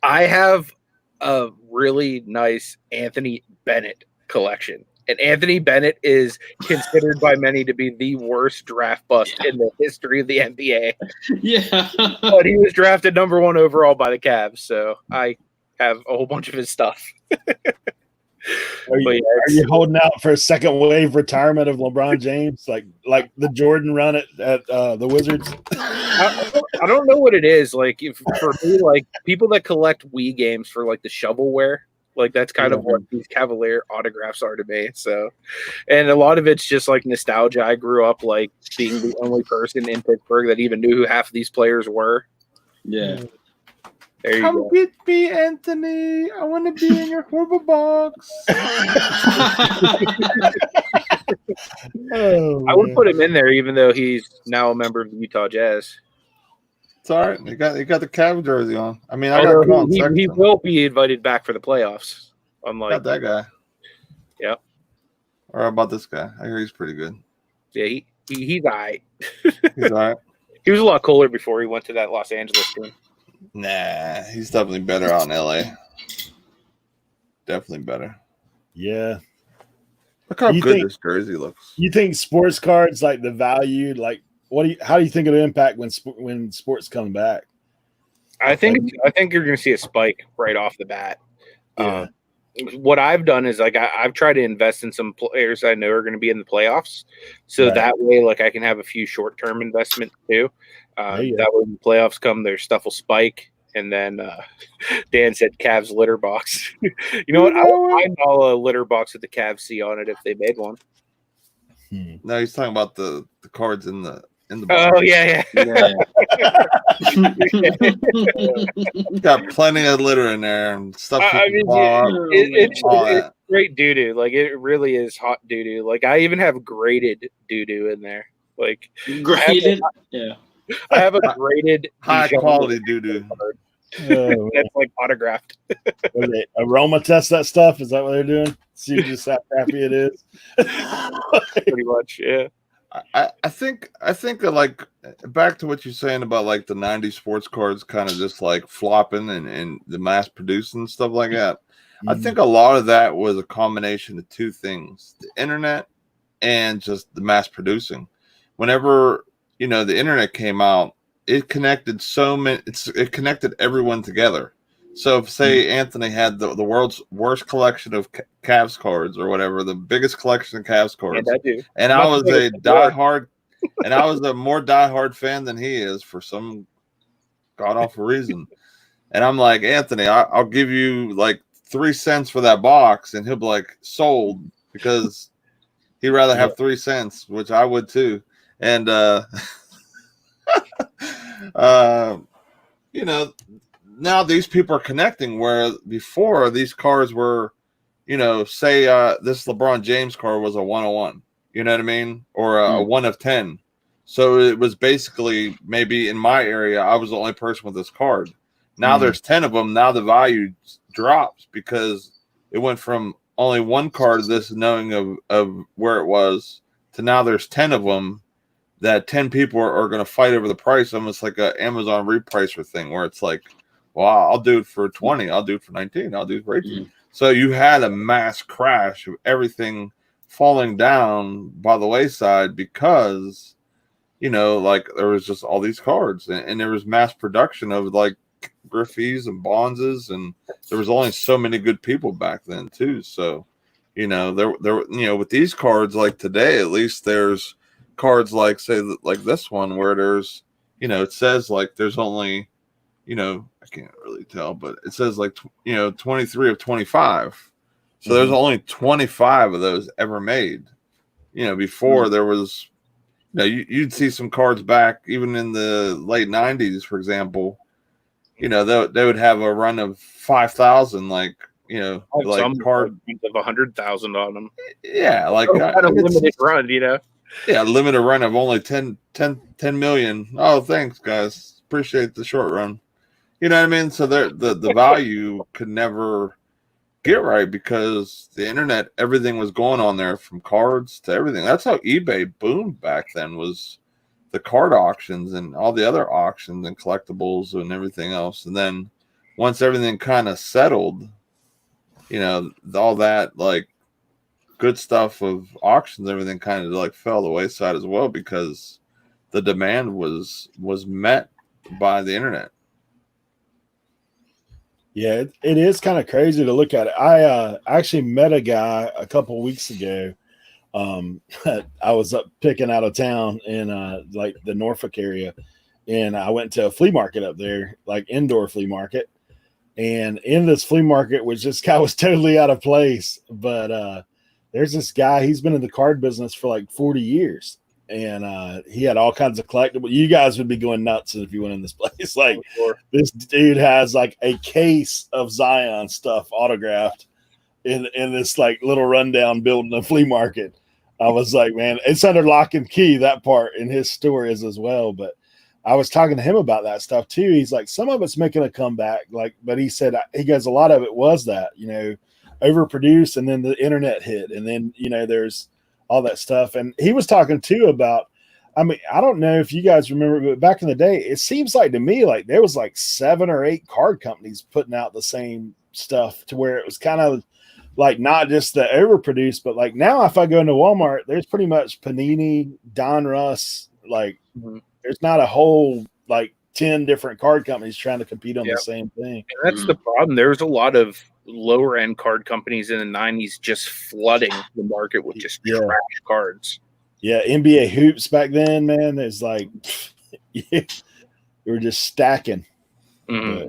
I have a really nice Anthony Bennett collection. And Anthony Bennett is considered by many to be the worst draft bust in the history of the NBA. Yeah. But he was drafted number 1 overall by the Cavs, so I have a whole bunch of his stuff. Are you holding out for a second wave retirement of LeBron James, like the Jordan run at the Wizards? I don't know what it is. Like for me, like people that collect Wii games for like the shovelware, like that's kind of what these Cavalier autographs are to me. So, and a lot of it's just like nostalgia. I grew up like being the only person in Pittsburgh that even knew who half of these players were. Yeah. There you Come go. get me, Anthony. I want to be in your horrible box. I would put him in there, even though he's now a member of the Utah Jazz. It's all right. He got the Cavs jersey on. I mean, He will be invited back for the playoffs. Unlike got that guy. Yeah. Or how about this guy? I hear he's pretty good. Yeah, he's all right. He's all right. He was a lot cooler before he went to that Los Angeles team. Nah, he's definitely better out in LA. Definitely better. Yeah. Look how good this jersey looks. You think sports cards, like the value, like how do you think it'll impact when sports come back? I think you're going to see a spike right off the bat. Yeah. What I've done is like I've tried to invest in some players I know are going to be in the playoffs, so that way like I can have a few short-term investments too. That way when the playoffs come, their stuff will spike. And then Dan said Cavs litter box. You know what? I would find all a litter box with the Cavs C on it if they made one. No, he's talking about the cards in the box. Oh yeah. Got plenty of litter in there and stuff. It's great doo doo. Like it really is hot doo doo. Like I even have graded doo doo in there. Like graded, I have a graded high quality doo doo. That's like autographed. They aroma test that stuff? Is that what they're doing? See just how happy it is. Pretty much, yeah. I think that like back to what you're saying about like the 90s sports cards kind of just like flopping and the mass producing and stuff like that. Mm-hmm. I think a lot of that was a combination of two things: the internet and just the mass producing. Whenever the internet came out, it connected it connected everyone together. So if say Anthony had the world's worst collection of Cavs cards or whatever, the biggest collection of Cavs cards, and I was a diehard, and I was a more diehard fan than he is for some god awful reason. And I'm like, Anthony, I'll give you like 3 cents for that box, and he'll be like, sold, because he'd rather have 3 cents, which I would too. And now these people are connecting, where before these cards were, say this LeBron James card was a 101, you know what I mean? Or a 1 of 10. So it was basically, maybe in my area, I was the only person with this card. Now there's 10 of them. Now the value drops because it went from only one card of this knowing of where it was to now there's 10 of them, that 10 people are going to fight over the price, almost like an Amazon repricer thing, where it's like, well, I'll do it for 20. I'll do it for 19. I'll do it for 18. So you had a mass crash of everything falling down by the wayside because, like there was just all these cards and there was mass production of like Griffey's and Bondses, and there was only so many good people back then too. So, there with these cards like today, at least there's cards like say like this one where there's, it says like there's only, I can't really tell, but it says like, 23 of 25. So there's only 25 of those ever made. Before there was, you'd see some cards back even in the late 90s, for example, they would have a run of 5,000, like, like some card of 100,000 on them. Yeah. Like a limited run, Yeah. Limited run of only 10 million. Oh, thanks guys. Appreciate the short run. You know what I mean? So the value could never get right because the internet, everything was going on there from cards to everything. That's how eBay boomed back then, was the card auctions and all the other auctions and collectibles and everything else. And then once everything kind of settled, you know, all that like good stuff of auctions, everything kind of like fell the wayside as well because the demand was met by the internet. Yeah, it is kind of crazy to look at it. I actually met a guy a couple weeks ago. I was up picking out of town in like the Norfolk area, and I went to a flea market up there, like indoor flea market. And in this flea market, which this guy was totally out of place, but there's this guy. He's been in the card business for like 40 years, and he had all kinds of collectible. You guys would be going nuts if you went in this place. Like this dude has like a case of Zion stuff autographed in this like little rundown building, a flea market. I was like, man, it's under lock and key. That part in his store is as well, but. I was talking to him about that stuff too. He's like, some of it's making a comeback, like, but he said he goes, a lot of it was that, you know, overproduced, and then the internet hit, and then you know there's all that stuff. And he was talking too about, I mean, I don't know if you guys remember, but back in the day, it seems like to me like there was like 7 or 8 card companies putting out the same stuff to where it was kind of like not just the overproduced, but like now if I go into Walmart, there's pretty much Panini, Don Russ, like. Mm-hmm. There's not a whole like 10 different card companies trying to compete on the same thing. And that's the problem. There's a lot of lower end card companies in the 90s just flooding the market with just trash cards. Yeah, NBA hoops back then, man, is like we were just stacking. Mm-hmm.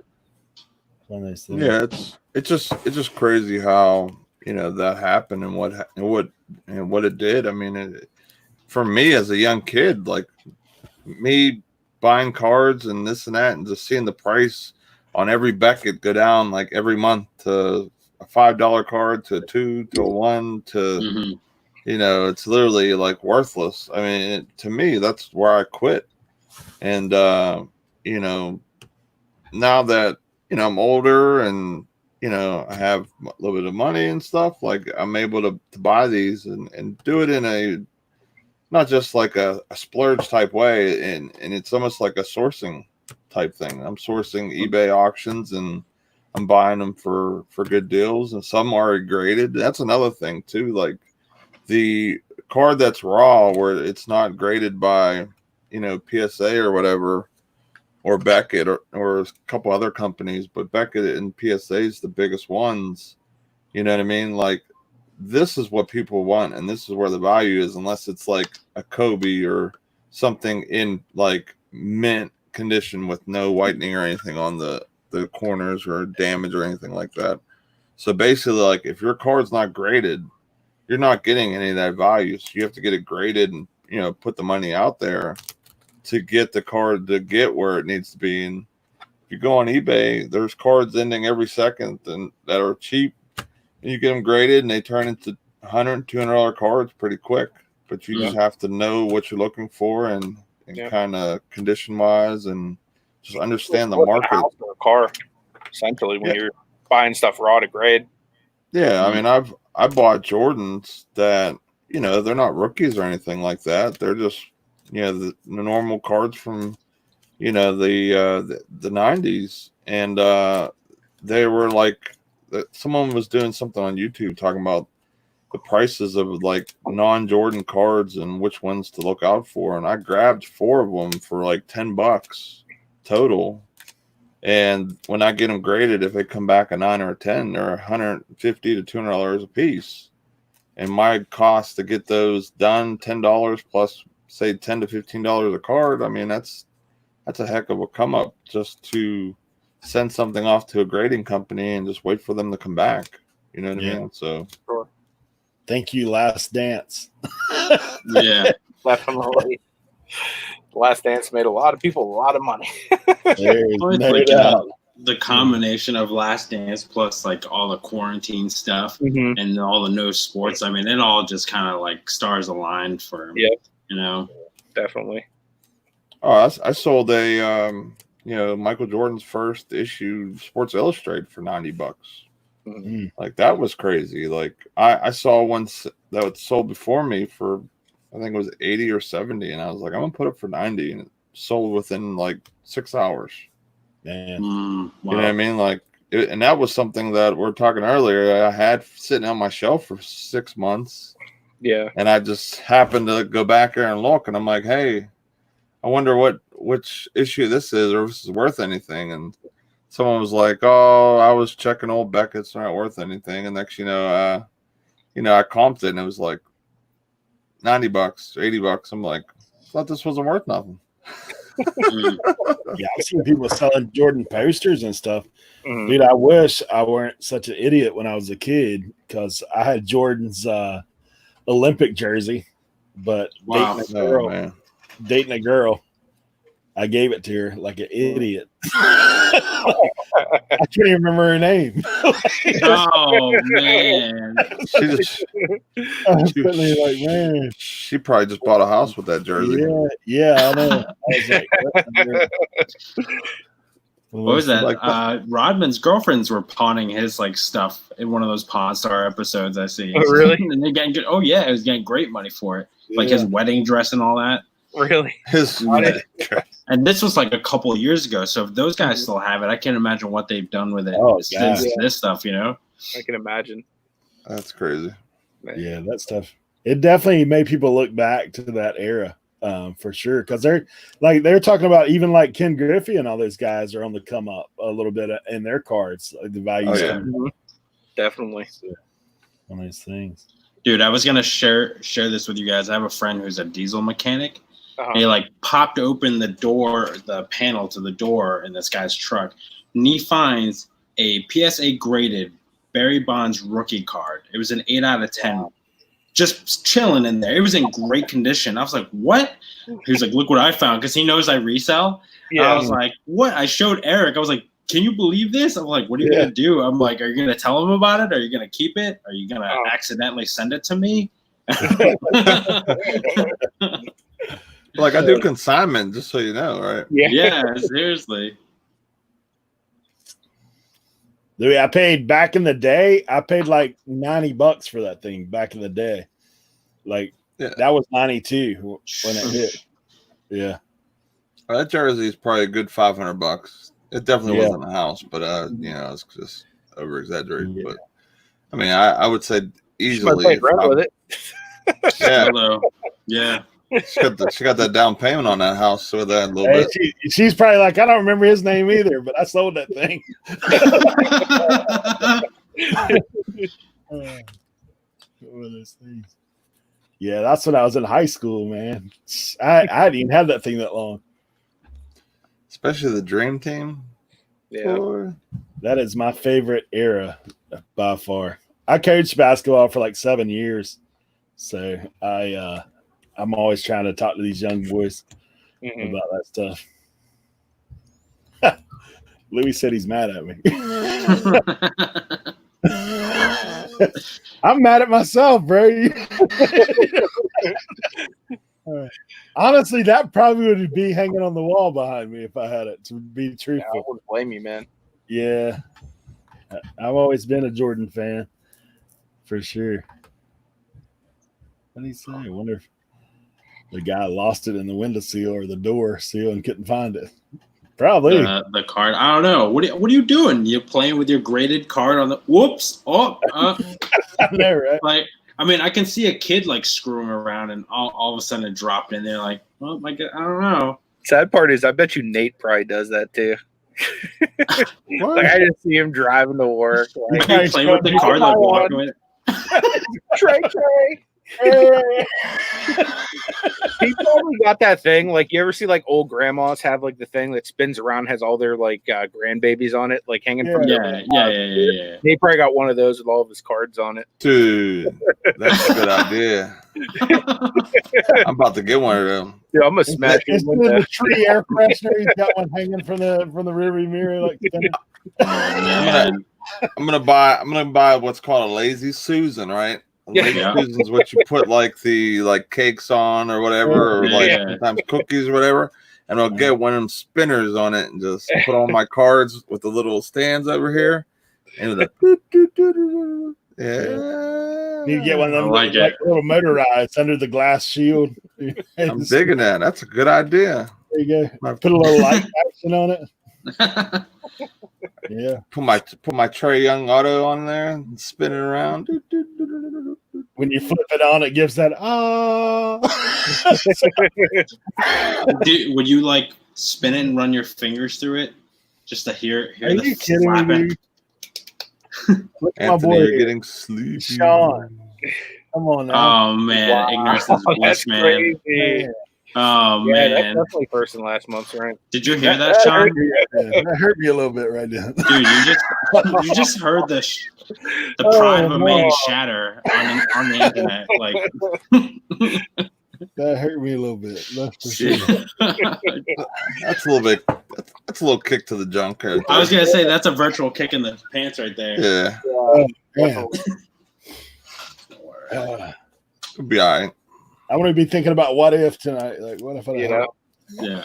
Yeah, it's just crazy how, you know, that happened and what it did. I mean, for me as a young kid, like me buying cards and this and that, and just seeing the price on every Beckett go down like every month to a $5 card to a 2 to a 1 to you know, it's literally like worthless. I mean, to me, that's where I quit. And you know, now that, you know, I'm older and, you know, I have a little bit of money and stuff, like I'm able to buy these and do it in a not just like a splurge type way, and it's almost like a sourcing type thing. I'm sourcing eBay auctions and I'm buying them for good deals, and some are graded. That's another thing too. Like the card that's raw, where it's not graded by, you know, PSA or whatever, or Beckett or a couple other companies, but Beckett and PSA is the biggest ones. You know what I mean? Like, this is what people want, and this is where the value is, unless it's like a Kobe or something in like mint condition with no whitening or anything on the corners or damage or anything like that. So basically, like, if your card's not graded, you're not getting any of that value. So you have to get it graded and, you know, put the money out there to get the card to get where it needs to be. And if you go on eBay, there's cards ending every second and that are cheap. You get them graded and they turn into $100, $200 cards pretty quick, but you just have to know what you're looking for and kind of condition wise and just understand the market. A house or a car, essentially, when you're buying stuff raw to grade. Yeah, I mean, I bought Jordans that, you know, they're not rookies or anything like that. They're just, you know, the normal cards from, you know, the 90s, and they were like, someone was doing something on YouTube talking about the prices of like non-Jordan cards and which ones to look out for. And I grabbed 4 of them for like $10 total. And when I get them graded, if they come back a 9 or a 10, they're $150 to $200 a piece. And my cost to get those done, $10 plus say $10 to $15 a card. I mean, that's a heck of a come up just to send something off to a grading company and just wait for them to come back. You know what I mean? So thank you, Last Dance. Yeah, definitely. Last Dance made a lot of people a lot of money. The combination of Last Dance plus like all the quarantine stuff and all the no sports. I mean, it all just kind of like stars aligned for him. Yeah, you know, definitely. Oh, I sold a you know, Michael Jordan's first issue Sports Illustrated for $90. Like, that was crazy. Like, I saw one that was sold before me for, I think it was 80 or 70, and I was like, I'm gonna put it for 90, and it sold within like 6 hours. Man. Wow. You know what I mean? Like, and that was something that we're talking earlier. I had sitting on my shelf for 6 months. Yeah. And I just happened to go back there and look, and I'm like, hey, I wonder which issue this is, or if this is worth anything. And someone was like, oh, I was checking old Beckett's, not worth anything. And next, I comped it, and it was like $90, $80. I'm like, I thought this wasn't worth nothing. Yeah, I've seen people selling Jordan posters and stuff. Mhm. Dude, I wish I weren't such an idiot when I was a kid, because I had Jordan's Olympic jersey, but Wow. dating a girl, I gave it to her like an idiot. I can't even remember her name. Oh man. She probably just bought a house with that jersey. Yeah, I know. I was like, what was that? Like Rodman's girlfriends were pawning his like stuff in one of those Pawn Star episodes I see. Oh, really? And they're getting good. Oh yeah, it was getting great money for it. Like his wedding dress and all that. Really? And this was like a couple of years ago. So if those guys still have it, I can't imagine what they've done with it since this stuff, I can imagine. That's crazy. Yeah, that stuff. It definitely made people look back to that era, for sure. Because they're talking about even like Ken Griffey and all those guys are on the come up a little bit in their cards. Like the values Definitely. on these things. Dude, I was gonna share this with you guys. I have a friend who's a diesel mechanic. Uh-huh. And he like popped open the panel to the door in this guy's truck, and he finds a PSA graded Barry Bonds rookie card. It was an 8 out of 10, just chilling in there. It was in great condition. I was like, "What?" He was like, "Look what I found," because he knows I resell. Yeah. I was like, "What?" I showed Eric. I was like, "Can you believe this?" I'm like, "What are you gonna do?" I'm like, "Are you gonna tell him about it? Are you gonna keep it? Are you gonna accidentally send it to me?" Like I do consignment, just so you know, right? Yeah, seriously. Dude, I paid back in the day. I paid like $90 for that thing back in the day. Like that was 92 when it hit. Yeah, That jersey is probably a good $500. It definitely wasn't a house, but it's just over exaggerated. Yeah. But I mean, I would say easily. With it. Yeah, Yeah. She got that down payment on that house with that a little bit. She's probably like, I don't remember his name either, but I sold that thing. What were those things? Yeah, that's when I was in high school, man. I didn't even have that thing that long. Especially the Dream Team. Yeah. That is my favorite era by far. I coached basketball for like 7 years. So I'm always trying to talk to these young boys about that stuff. Louis said he's mad at me. I'm mad at myself, bro. Honestly, that probably would be hanging on the wall behind me if I had it, to be truthful. I wouldn't blame you, man. Yeah. I've always been a Jordan fan, for sure. What did he say? I wonder if the guy lost it in the windowsill or the door seal and couldn't find it. Probably. The card. I don't know. What are you doing? You're playing with your graded card on the whoops. Oh, I know, right? Like, I mean, I can see a kid like screwing around and all of a sudden it dropped in there. Like, oh my God, I don't know. Sad part is, I bet you Nate probably does that too. Like, I just see him driving to work. Like, you play with the card, like walking with it. Trey. He probably got that thing. Like, you ever see like old grandmas have like the thing that spins around, has all their like grandbabiys on it, like hanging from yeah. He probably got one of those with all of his cards on it. Dude, that's a good idea. I'm about to get one of them. Dude, I'm gonna smash it with the that. tree air freshener. He's got one hanging from the rearview mirror. Like, I'm gonna buy what's called a Lazy Susan, right? Lazy Susan's what you put like the cakes on or whatever, or like sometimes cookies or whatever. And I'll get one of them spinners on it and just put all my cards with the little stands over here. And with you get one of them like little motorized under the glass shield. I'm digging that. That's a good idea. There you go. Put a little light action on it. Yeah. Put my Trey Young auto on there and spin it around. When you flip it on, it gives that Would you like spin it and run your fingers through it just to hear Are the you kidding flapping? me, dude? Look at my Anthony, boy you're here. getting sleepy. Sean. Come on now. Oh man, Wow. ignorance is bliss, That's man. crazy. Man. Oh Yeah, that's man, definitely first and last month's rank. did you hear that, Sean? hurt me, that hurt me a little bit right now. Dude, you just heard the pride of a man shatter on the internet. Like That hurt me a little bit. That's for sure. That's a little bit. That's a little kick to the junk. Right I was gonna say that's a virtual kick in the pants right there. yeah, Man. it'll be all right. I'm gonna be thinking about what if tonight. Like, what if I You don't? know? Yeah.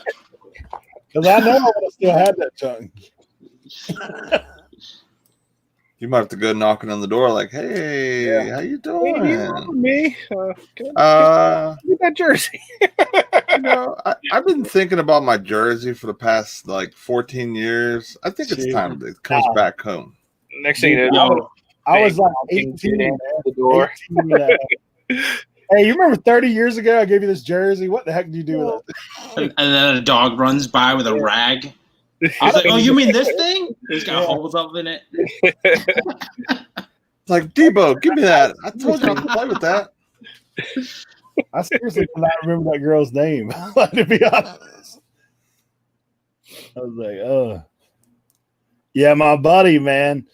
Because I know I would have still had that tongue. You might have to go knocking on the door, like, "Hey, how you Hey, doing?" you remember me? Get that jersey. I've been thinking about my jersey for the past like 14 years. I think it's Jeez. time it comes back home. Next thing you know, I was like Hey, 18. get in the door. 18 hey, you remember 30 years ago I gave you this jersey? What the heck did you do with it? And then a dog runs by with a rag. He's like, "Oh, you mean this thing? It's got holes up in it." It's like, Debo, give me that. I told you not to play with that. I seriously cannot remember that girl's name. To be honest, I was like, yeah, my buddy, man.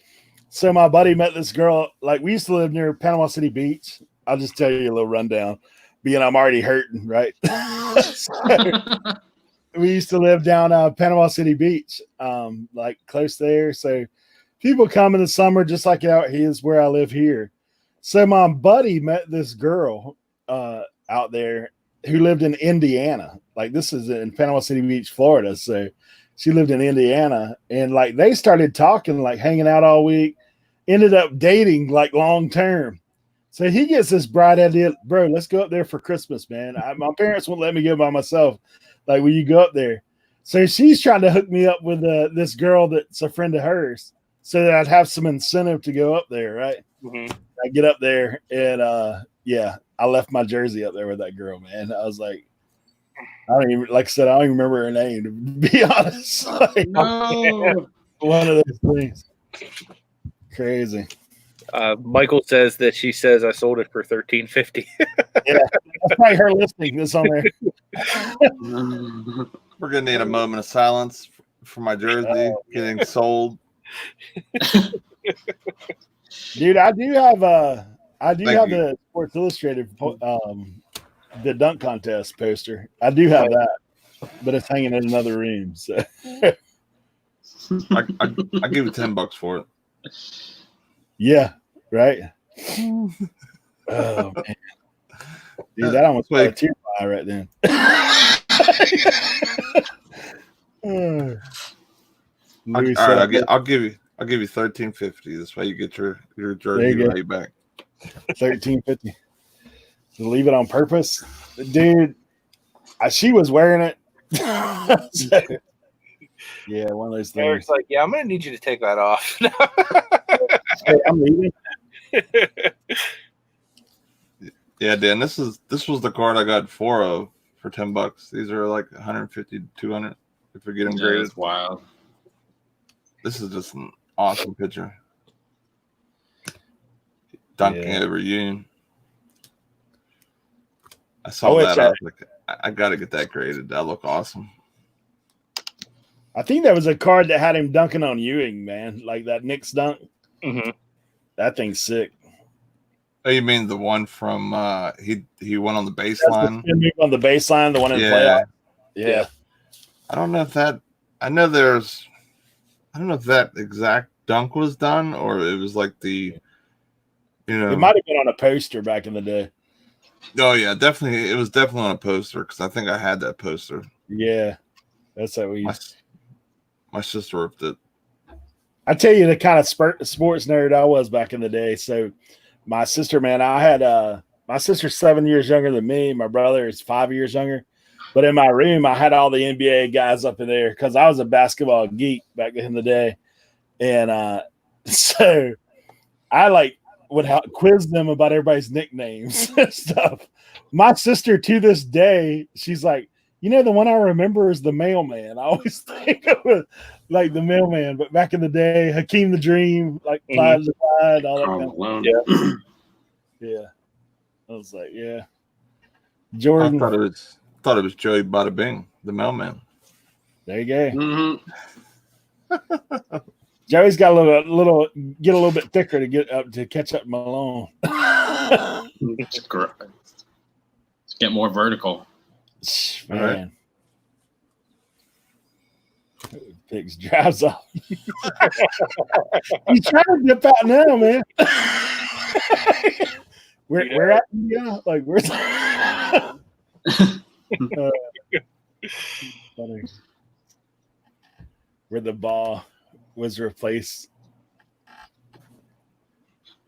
So my buddy met this girl. Like, we used to live near Panama City Beach. I'll just tell you a little rundown, being I'm already hurting, right? So, we used to live down Panama City Beach, like close there. So people come in the summer, just like out here is where I live here. So my buddy met this girl out there who lived in Indiana. Like, this is in Panama City Beach, Florida. So she lived in Indiana, and like they started talking, like hanging out all week, ended up dating like long term. So he gets this bright idea, bro, let's go up there for Christmas, man. My parents won't let me go by myself. Like, will you go up there? So she's trying to hook me up with this girl that's a friend of hers so that I'd have some incentive to go up there, right? Mm-hmm. I get up there, and yeah, I left my jersey up there with that girl, man. I was like, I don't even, like I said, I don't even remember her name, to be honest. Like, No. one of those things. Crazy. Michael says that she says I sold it for $13.50. Yeah, that's probably her listening. This on there. We're gonna need a moment of silence for my jersey getting sold. Dude, I do have Thank you. the Sports Illustrated the dunk contest poster. I do have that, but it's hanging in another room. So I give you $10 for it. yeah, right. Oh man, dude, that almost got a tear eye right then. All right, I'll give you $13.50. This way you get your jersey right back. $13.50. To leave it on purpose, dude. She was wearing it. So, yeah, one of those things. Eric's like, yeah, I'm gonna need you to take that off. Hey, I'm leaving. Yeah, Dan, this was the card I got 4 of for $10. These are like 150 to 200 if we get them graded. It's wild. This is just an awesome picture. Dunking over Union. I saw that. I was like, I got to get that graded. That look awesome. I think that was a card that had him dunking on Ewing, man. Like that Knicks dunk. Mm-hmm. That thing's sick. Oh, you mean the one from he went on the baseline? On the baseline, the one in the playoff. Yeah. I don't know if that. I know I don't know if that exact dunk was done or it was like the. It might have been on a poster back in the day. Oh yeah, definitely. It was definitely on a poster because I think I had that poster. Yeah, that's how we. My sister ripped it. I tell you the kind of sports nerd I was back in the day. So, my sister, man, I had my sister's 7 years younger than me. My brother is 5 years younger. But in my room, I had all the NBA guys up in there because I was a basketball geek back in the day. And so I would quiz them about everybody's nicknames and stuff. My sister, to this day, she's like, the one I remember is the mailman. I always think of it like the mailman, but back in the day, Hakeem the Dream, like Clyde the Clyde, all that kind of Malone. Yeah. I was like, yeah. Jordan. I thought it was Joey Bada Bing, the mailman. There you go. Mm-hmm. Joey's got get a little bit thicker to catch up Malone. It's great. Get more vertical. Man. Pigs drives off. He's trying to dip out now, man. We're at like where's funny. Where the ball was replaced.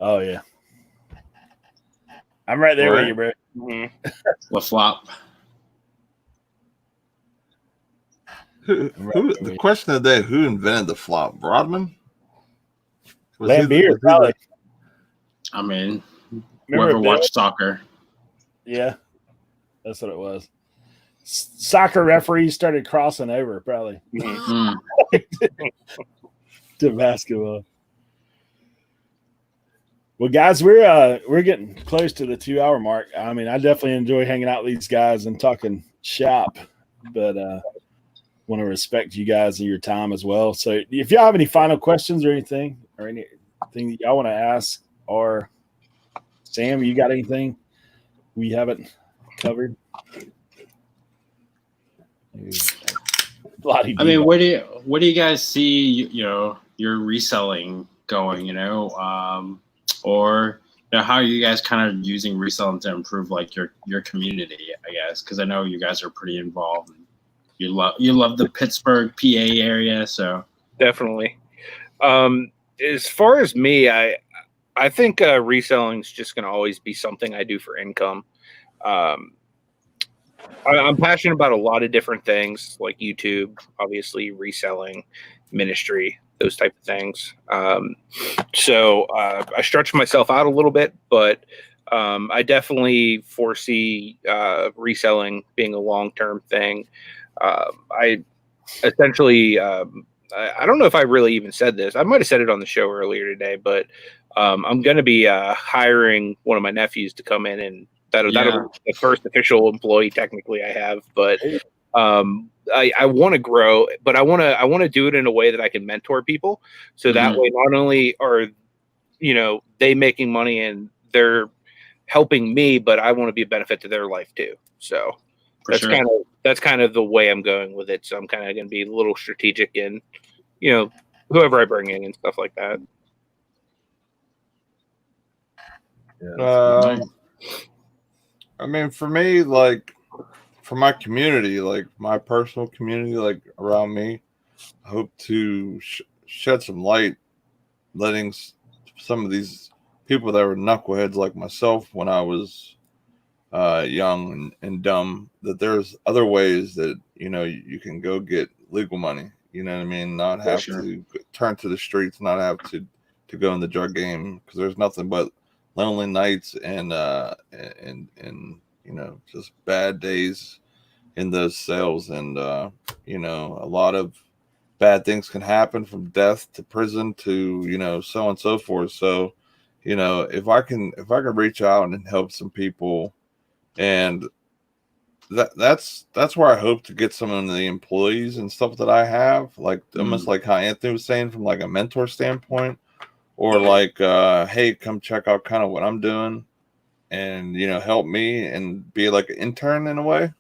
Oh yeah. I'm right there with you, bro. The flop. The question of the day: who invented the flop? Rodman? Lambeer, probably. I mean, Remember whoever watched soccer. Yeah, that's what it was. Soccer referees started crossing over, probably to basketball. Well, guys, we're getting close to the 2-hour mark. I mean, I definitely enjoy hanging out with these guys and talking shop, but want to respect you guys and your time as well. So, if y'all have any final questions or anything that y'all want to ask, or Sam, you got anything we haven't covered? I mean, where do you guys see your reselling going? Or how are you guys kind of using reselling to improve like your community? I guess because I know you guys are pretty involved. And you love the Pittsburgh, PA area, so definitely. As far as me, I think reselling is just going to always be something I do for income. I'm passionate about a lot of different things, like YouTube, obviously, reselling, ministry, those type of things. So I stretch myself out a little bit, but I definitely foresee reselling being a long-term thing. I essentially, I don't know if I really even said this. I might have said it on the show earlier today, but I'm going to be hiring one of my nephews to come in, and that'll be the first official employee technically I have. But I want to grow, but I want to do it in a way that I can mentor people. So that way, not only are they making money and they're helping me, but I want to be a benefit to their life too. So that's kind of the way I'm going with it. So I'm kind of going to be a little strategic in, whoever I bring in and stuff like that. Yeah. I mean, for me, like for my community, like my personal community, like around me, I hope to shed some light, letting some of these people that were knuckleheads like myself when I was young and dumb, that there's other ways that you can go get legal money. You know what I mean? Not have to turn to the streets, not have to go in the drug game, because there's nothing but lonely nights and just bad days in those sales, and a lot of bad things can happen, from death to prison to so on and so forth. So if I can reach out and help some people, and that's where I hope to get some of the employees and stuff that I have, like almost like how Anthony was saying, from like a mentor standpoint, or like hey, come check out kind of what I'm doing, and help me and be like an intern in a way.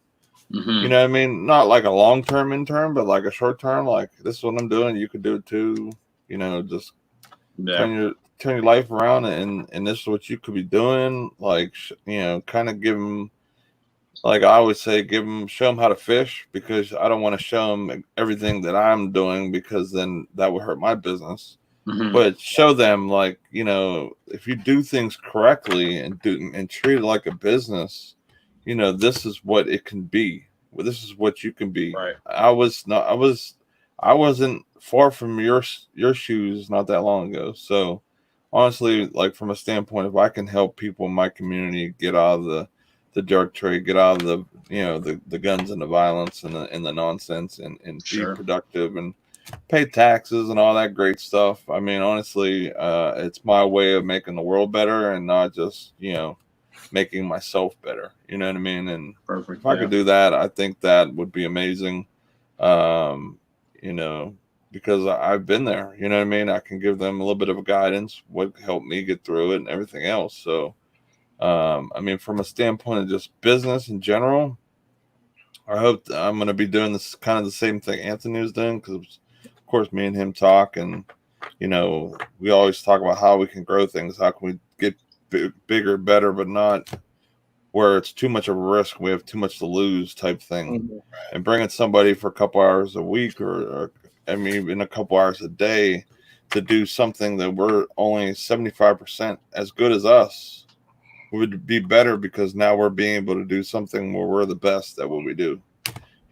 You know what I mean? Not like a long-term intern, but like a short-term, like this is what I'm doing, you could do it too. Just turn your life around, and this is what you could be doing. Like, kind of give them, like I always say, show them how to fish, because I don't want to show them everything that I'm doing, because then that would hurt my business. But show them, like, if you do things correctly and treat it like a business, this is what it can be. Well, this is what you can be. Right. I wasn't far from your shoes not that long ago. So honestly, like from a standpoint, if I can help people in my community get out of the drug trade, get out of the guns and the violence and the nonsense and be productive and pay taxes and all that great stuff. I mean, honestly, it's my way of making the world better and not just, making myself better. You know what I mean? And Perfect. If I could do that, I think that would be amazing. Because I've been there, you know what I mean? I can give them a little bit of a guidance, what helped me get through it and everything else. So, I mean, from a standpoint of just business in general, I hope I'm going to be doing this kind of the same thing Anthony was doing, because of course me and him talk, and we always talk about how we can grow things, how can we get bigger, better, but not where it's too much of a risk, we have too much to lose type thing. Mm-hmm. And bringing somebody for a couple hours a week or I mean even a couple hours a day to do something that we're only 75% as good as us would be better, because now we're being able to do something where we're the best at what we do.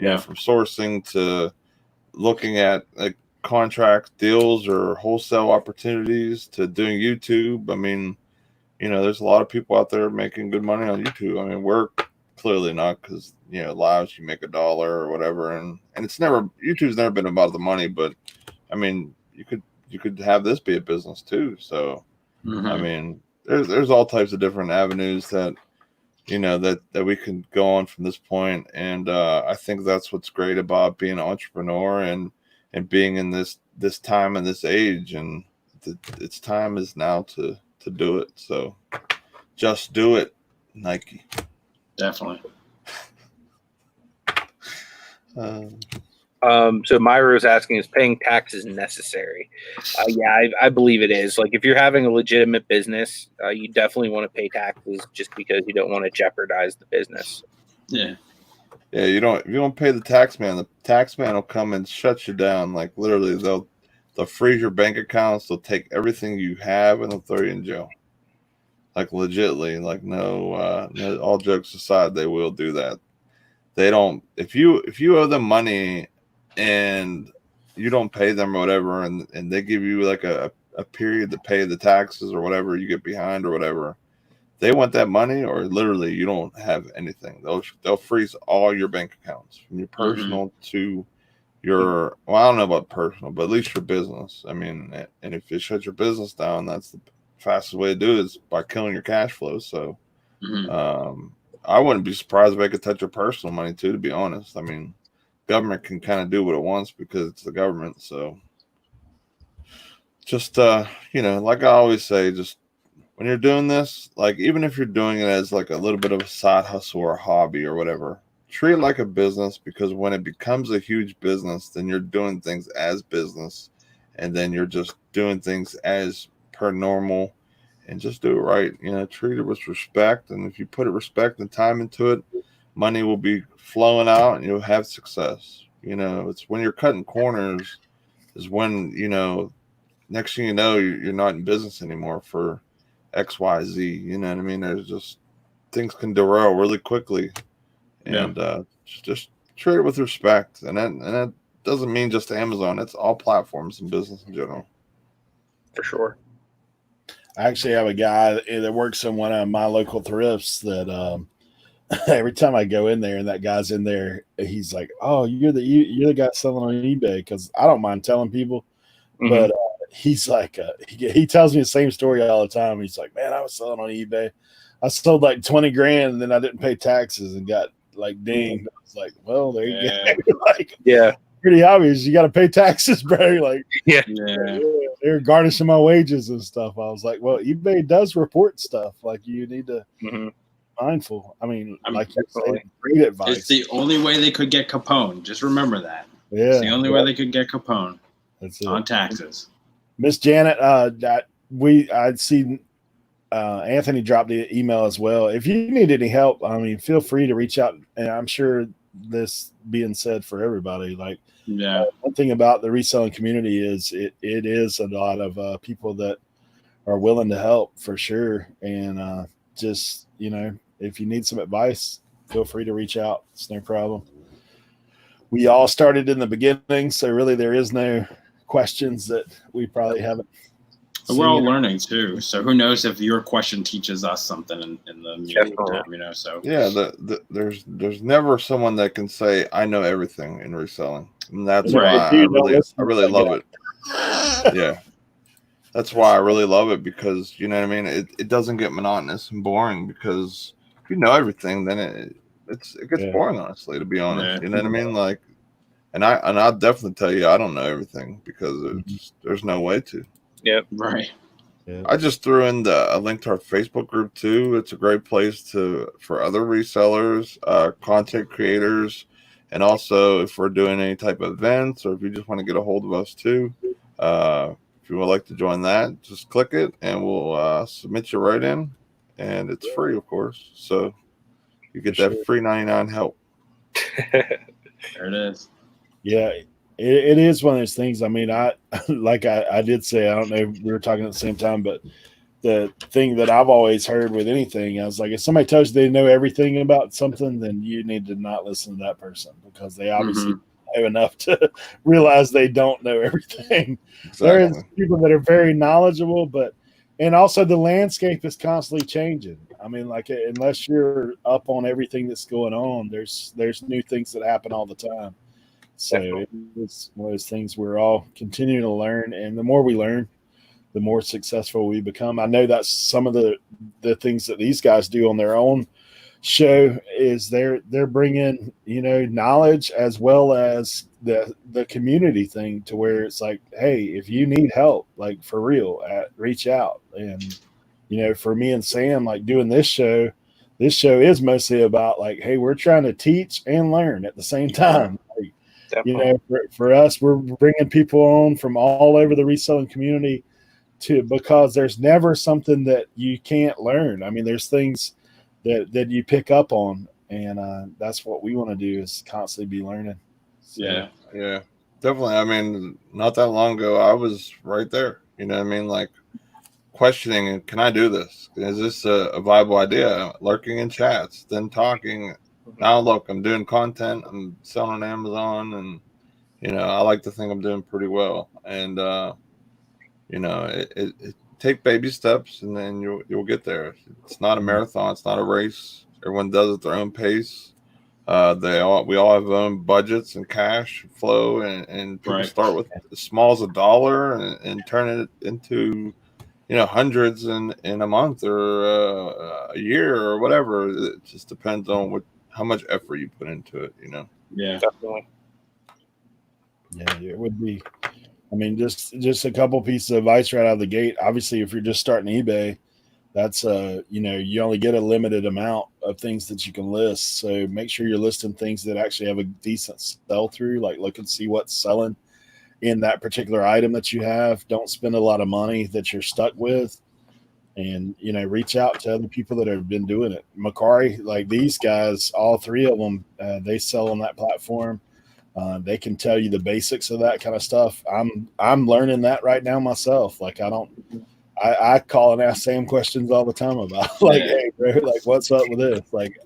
From sourcing to looking at like contract deals or wholesale opportunities to doing YouTube. I mean, there's a lot of people out there making good money on YouTube. I mean, we're clearly not, because lives you make $1 or whatever, and YouTube's never been about the money, but I mean, you could have this be a business too. So I mean, there's all types of different avenues that that we can go on from this point, and I think that's what's great about being an entrepreneur and being in this time and this age, and its time is now to do it. So just do it, Nike. Definitely. So Myra was asking, is paying taxes necessary? Yeah, I believe it is. Like, if you're having a legitimate business, you definitely want to pay taxes, just because you don't want to jeopardize the business. Yeah. Yeah, if you don't pay the tax man will come and shut you down. Like, literally, they'll freeze your bank accounts, they'll take everything you have, and they'll throw you in jail. Like, legitly, like, no, all jokes aside, they will do that. They don't, if you owe them money and you don't pay them or whatever, and they give you like a period to pay the taxes or whatever, you get behind or whatever, they want that money, or literally you don't have anything. They'll freeze all your bank accounts, from your personal to your, well, I don't know about personal, but at least your business. I mean, and if you shut your business down, that's the fastest way to do it, is by killing your cash flow. So I wouldn't be surprised if I could touch your personal money too, to be honest. I mean, government can kind of do what it wants because it's the government. So just like I always say, just when you're doing this, like, even if you're doing it as like a little bit of a side hustle or a hobby or whatever, treat it like a business, because when it becomes a huge business, then you're doing things as business, and then you're just doing things as per normal, and just do it right. Treat it with respect. And if you put respect and time into it, money will be flowing out and you'll have success. It's when you're cutting corners is when, next thing you know, you're not in business anymore for XYZ. You know what I mean? There's just, things can derail really quickly. And just treat it with respect. And that doesn't mean just Amazon. It's all platforms and business in general. For sure. I actually have a guy that works in one of my local thrifts that every time I go in there and that guy's in there, he's like, "Oh, you're the guy selling on eBay," because I don't mind telling people, but he's like, he tells me the same story all the time. He's like, "Man, I was selling on eBay. I sold like 20 grand, and then I didn't pay taxes and got like dinged." I was like, "Well, there you go." Like, pretty obvious. You got to pay taxes, bro. Like, they're garnishing my wages and stuff. I was like, well, eBay does report stuff. Like, you need to be mindful. I mean, like you say, great advice. It's the only way they could get Capone. Just remember that. Yeah, it's the only way they could get Capone. That's it. On taxes. Miss Janet, I'd seen Anthony dropped the email as well. If you need any help, I mean, feel free to reach out. And I'm sure this being said for everybody, like, one thing about the reselling community is it is a lot of people that are willing to help, for sure. And just, if you need some advice, feel free to reach out. It's no problem. we all started in the beginning, so really there is no questions that we probably haven't. We're all learning too, so who knows if your question teaches us something in the meantime, you know? So yeah, there's never someone that can say I know everything in reselling, and that's why I really love it. Yeah, that's why I really love it, because you know what I mean. It doesn't get monotonous and boring, because if you know everything, then it gets boring, honestly, to be honest. You know what I mean? Like, and I'll definitely tell you I don't know everything, because there's no way to. Yep. Right. Yeah. I just threw in a link to our Facebook group too. It's a great place for other resellers, content creators, and also if we're doing any type of events, or if you just want to get a hold of us too. If you would like to join that, just click it and we'll submit you right in, and it's free, of course. So you get that free 99 help. There it is. Yeah. It is one of those things. I mean, I did say, I don't know if we were talking at the same time, but the thing that I've always heard with anything, I was like, if somebody tells you they know everything about something, then you need to not listen to that person, because they obviously know enough to realize they don't know everything. Exactly. There is people that are very knowledgeable, and also the landscape is constantly changing. I mean, like, unless you're up on everything that's going on, there's new things that happen all the time. So it's one of those things we're all continuing to learn, and the more we learn, the more successful we become. I know that's some of the things that these guys do on their own show, is they're bringing, you know, knowledge as well as the community thing, to where it's like, hey, if you need help, like for real, reach out. And you know, for me and Sam, like doing this show is mostly about like, hey, we're trying to teach and learn at the same time. Like, you know, for us, we're bringing people on from all over the reselling community because there's never something that you can't learn. I mean, there's things that you pick up on, and that's what we want to do, is constantly be learning. So, yeah, definitely. I mean, not that long ago, I was right there. You know what I mean? Like questioning, can I do this? Is this a viable idea? Lurking in chats, then talking. Now look, I'm doing content, I'm selling on Amazon, and you know, I like to think I'm doing pretty well. And you know, it take baby steps, and then you'll get there. It's not a marathon, it's not a race. Everyone does it at their own pace. We all have our own budgets and cash flow, and people start with as small as $1 and turn it into, you know, hundreds in a month or a year or whatever. It just depends on how much effort you put into it, you know. Yeah, definitely. Yeah, it would be. I mean, just a couple pieces of advice right out of the gate. Obviously, if you're just starting eBay, that's you know, you only get a limited amount of things that you can list. So make sure you're listing things that actually have a decent sell through. Like, look and see what's selling in that particular item that you have. Don't spend a lot of money that you're stuck with. And, you know, reach out to other people that have been doing it. Macari, like these guys, all three of them, they sell on that platform. They can tell you the basics of that kind of stuff. I'm learning that right now myself. Like, I call and ask Sam questions all the time about like, hey, bro, like, what's up with this? Like,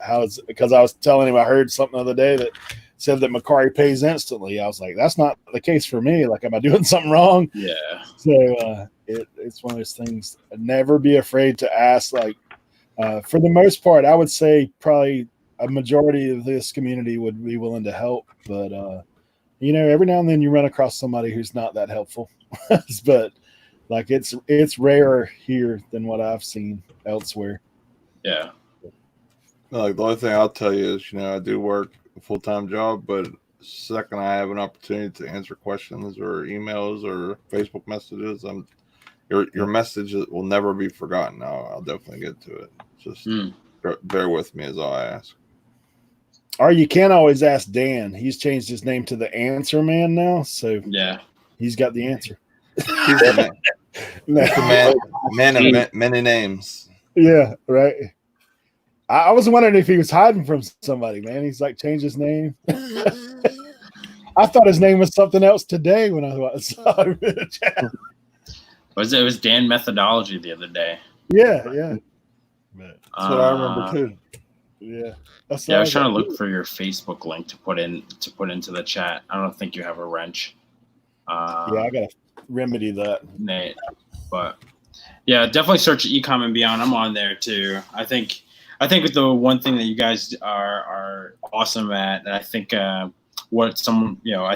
because I was telling him I heard something the other day that said that Macari pays instantly. I was like, that's not the case for me. Like, am I doing something wrong? Yeah. So it's one of those things. Never be afraid to ask. Like, for the most part, I would say probably a majority of this community would be willing to help. But, you know, every now and then you run across somebody who's not that helpful. But like, it's rarer here than what I've seen elsewhere. Yeah. Like, the only thing I'll tell you is, you know, I do work a full-time job, but second I have an opportunity to answer questions or emails or Facebook messages, your message will never be forgotten. I'll definitely get to it. Just bear with me is all I ask. Or you can always ask Dan. He's changed his name to the Answer Man now, so yeah, he's got the answer. He's the man. Man of many names. Yeah, right. I was wondering if he was hiding from somebody, man. He's like changed his name. I thought his name was something else today when I saw him in the chat. It was Dan Methodology the other day. Yeah. That's what I remember too. Yeah. I was trying to look for your Facebook link to put into the chat. I don't think you have a wrench. I gotta remedy that, Nate. But yeah, definitely search Ecom and Beyond. I'm on there too. I think the one thing that you guys are awesome at, and I think I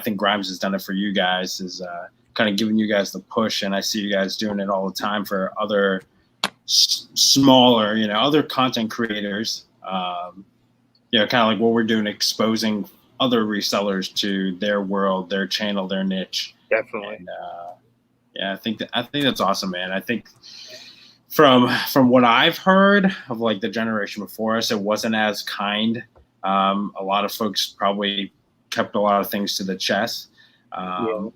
think Grimes has done it for you guys, is kind of giving you guys the push, and I see you guys doing it all the time for other smaller, other content creators. Kind of like what we're doing, exposing other resellers to their world, their channel, their niche. Definitely. And, I think that's awesome, man. I think from what I've heard of like the generation before us, it wasn't as kind. A lot of folks probably kept a lot of things to the chest,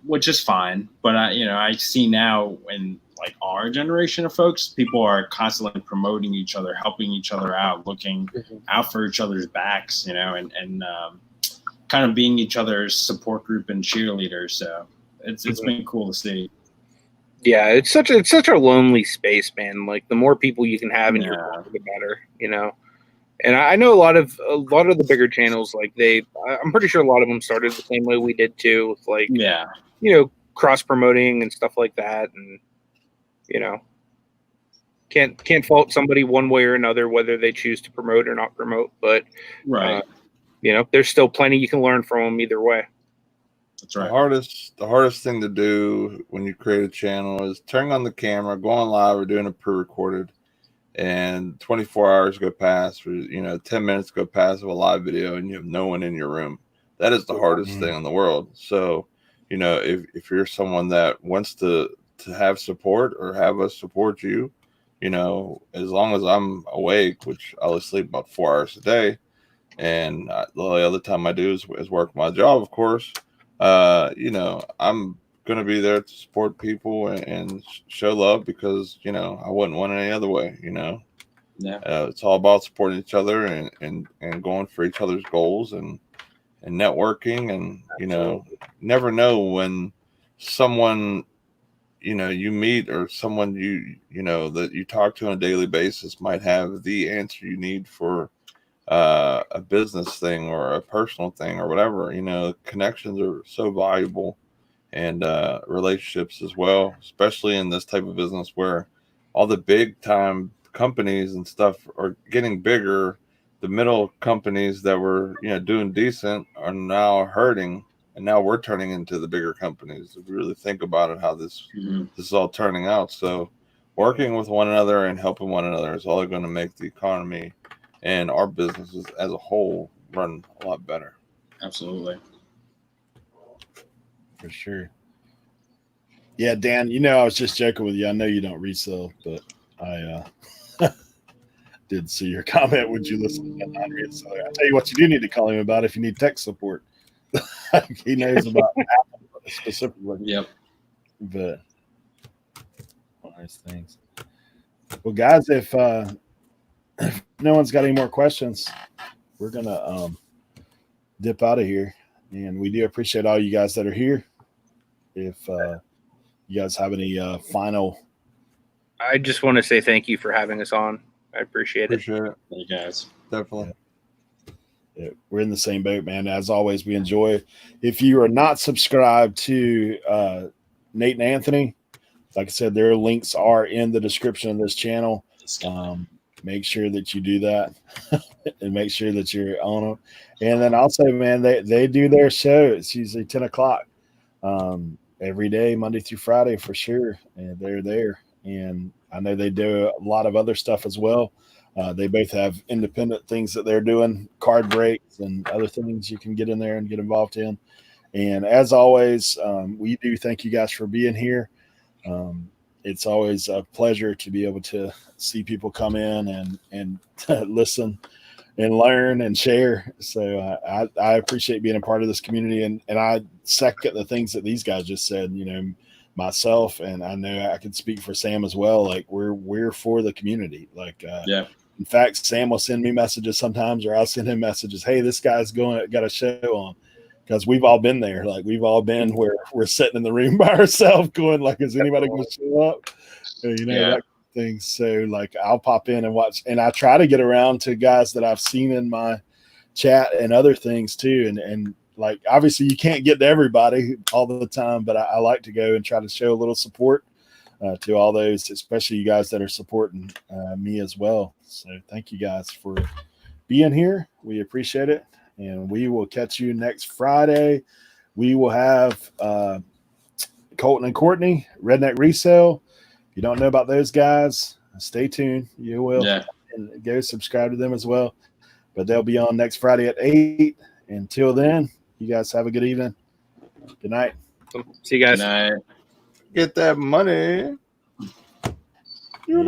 which is fine. But I see now in like our generation of folks, people are constantly promoting each other, helping each other out, looking out for each other's backs, and kind of being each other's support group and cheerleaders. So it's been cool to see. Yeah, it's such a lonely space, man. Like the more people you can have in your corner, the better, And I know a lot of the bigger channels, like I'm pretty sure a lot of them started the same way we did too, with like cross promoting and stuff like that, and can't fault somebody one way or another whether they choose to promote or not promote, but there's still plenty you can learn from them either way. That's right. The hardest thing to do when you create a channel is turning on the camera, going live, or doing a pre-recorded, and 24 hours go past, or 10 minutes go past of a live video, and you have no one in your room. That is the hardest thing in the world. So, if you're someone that wants to have support or have us support you, as long as I'm awake, which I only sleep about 4 hours a day, and the other time I do is work my job, of course. I'm going to be there to support people and show love, because, I wouldn't want it any other way, It's all about supporting each other and going for each other's goals and networking, and, never know when someone, you meet, or someone that you talk to on a daily basis might have the answer you need for a business thing or a personal thing or whatever. Connections are so valuable, and relationships as well, especially in this type of business where all the big time companies and stuff are getting bigger. The middle companies that were doing decent are now hurting, and now we're turning into the bigger companies. If you really think about it, how this is all turning out. So working with one another and helping one another is all going to make the economy and our businesses as a whole run a lot better. Absolutely. For sure. Yeah, Dan, I was just joking with you. I know you don't resell, but I did see your comment. Would you listen to non-reseller? I tell you what, you do need to call him about if you need tech support. He knows about Apple specifically. Yep. But nice things. Well, guys, if no one's got any more questions, we're gonna dip out of here, and we do appreciate all you guys that are here. If you guys have any final, I just want to say thank you for having us on. I appreciate it. Thank you guys. Definitely. Yeah, we're in the same boat, man. As always, we enjoy it. If you are not subscribed to Nate and Anthony, like I said, their links are in the description of this channel. Make sure that you do that and make sure that you're on them. And then also, man, they do their show. It's usually 10 o'clock every day, Monday through Friday for sure. And they're there. And I know they do a lot of other stuff as well. They both have independent things that they're doing, card breaks and other things you can get in there and get involved in. And as always, we do thank you guys for being here. It's always a pleasure to be able to see people come in and listen and learn and share. So I appreciate being a part of this community, and I second the things that these guys just said. Myself, and I know I can speak for Sam as well. Like we're for the community. Like in fact, Sam will send me messages sometimes, or I'll send him messages. Hey, this guy's got a show on. Because we've all been there. Like we've all been where we're sitting in the room by ourselves going like, is anybody going to show up? That things. So like I'll pop in and watch, and I try to get around to guys that I've seen in my chat and other things too. And like, obviously you can't get to everybody all the time, but I like to go and try to show a little support to all those, especially you guys that are supporting me as well. So thank you guys for being here. We appreciate it. And we will catch you next Friday. We will have Colton and Courtney, Redneck Resale. If you don't know about those guys, stay tuned. You will. Yeah. And go subscribe to them as well. But they'll be on next Friday at 8. Until then, you guys have a good evening. Good night. See you guys. Good night. Get that money.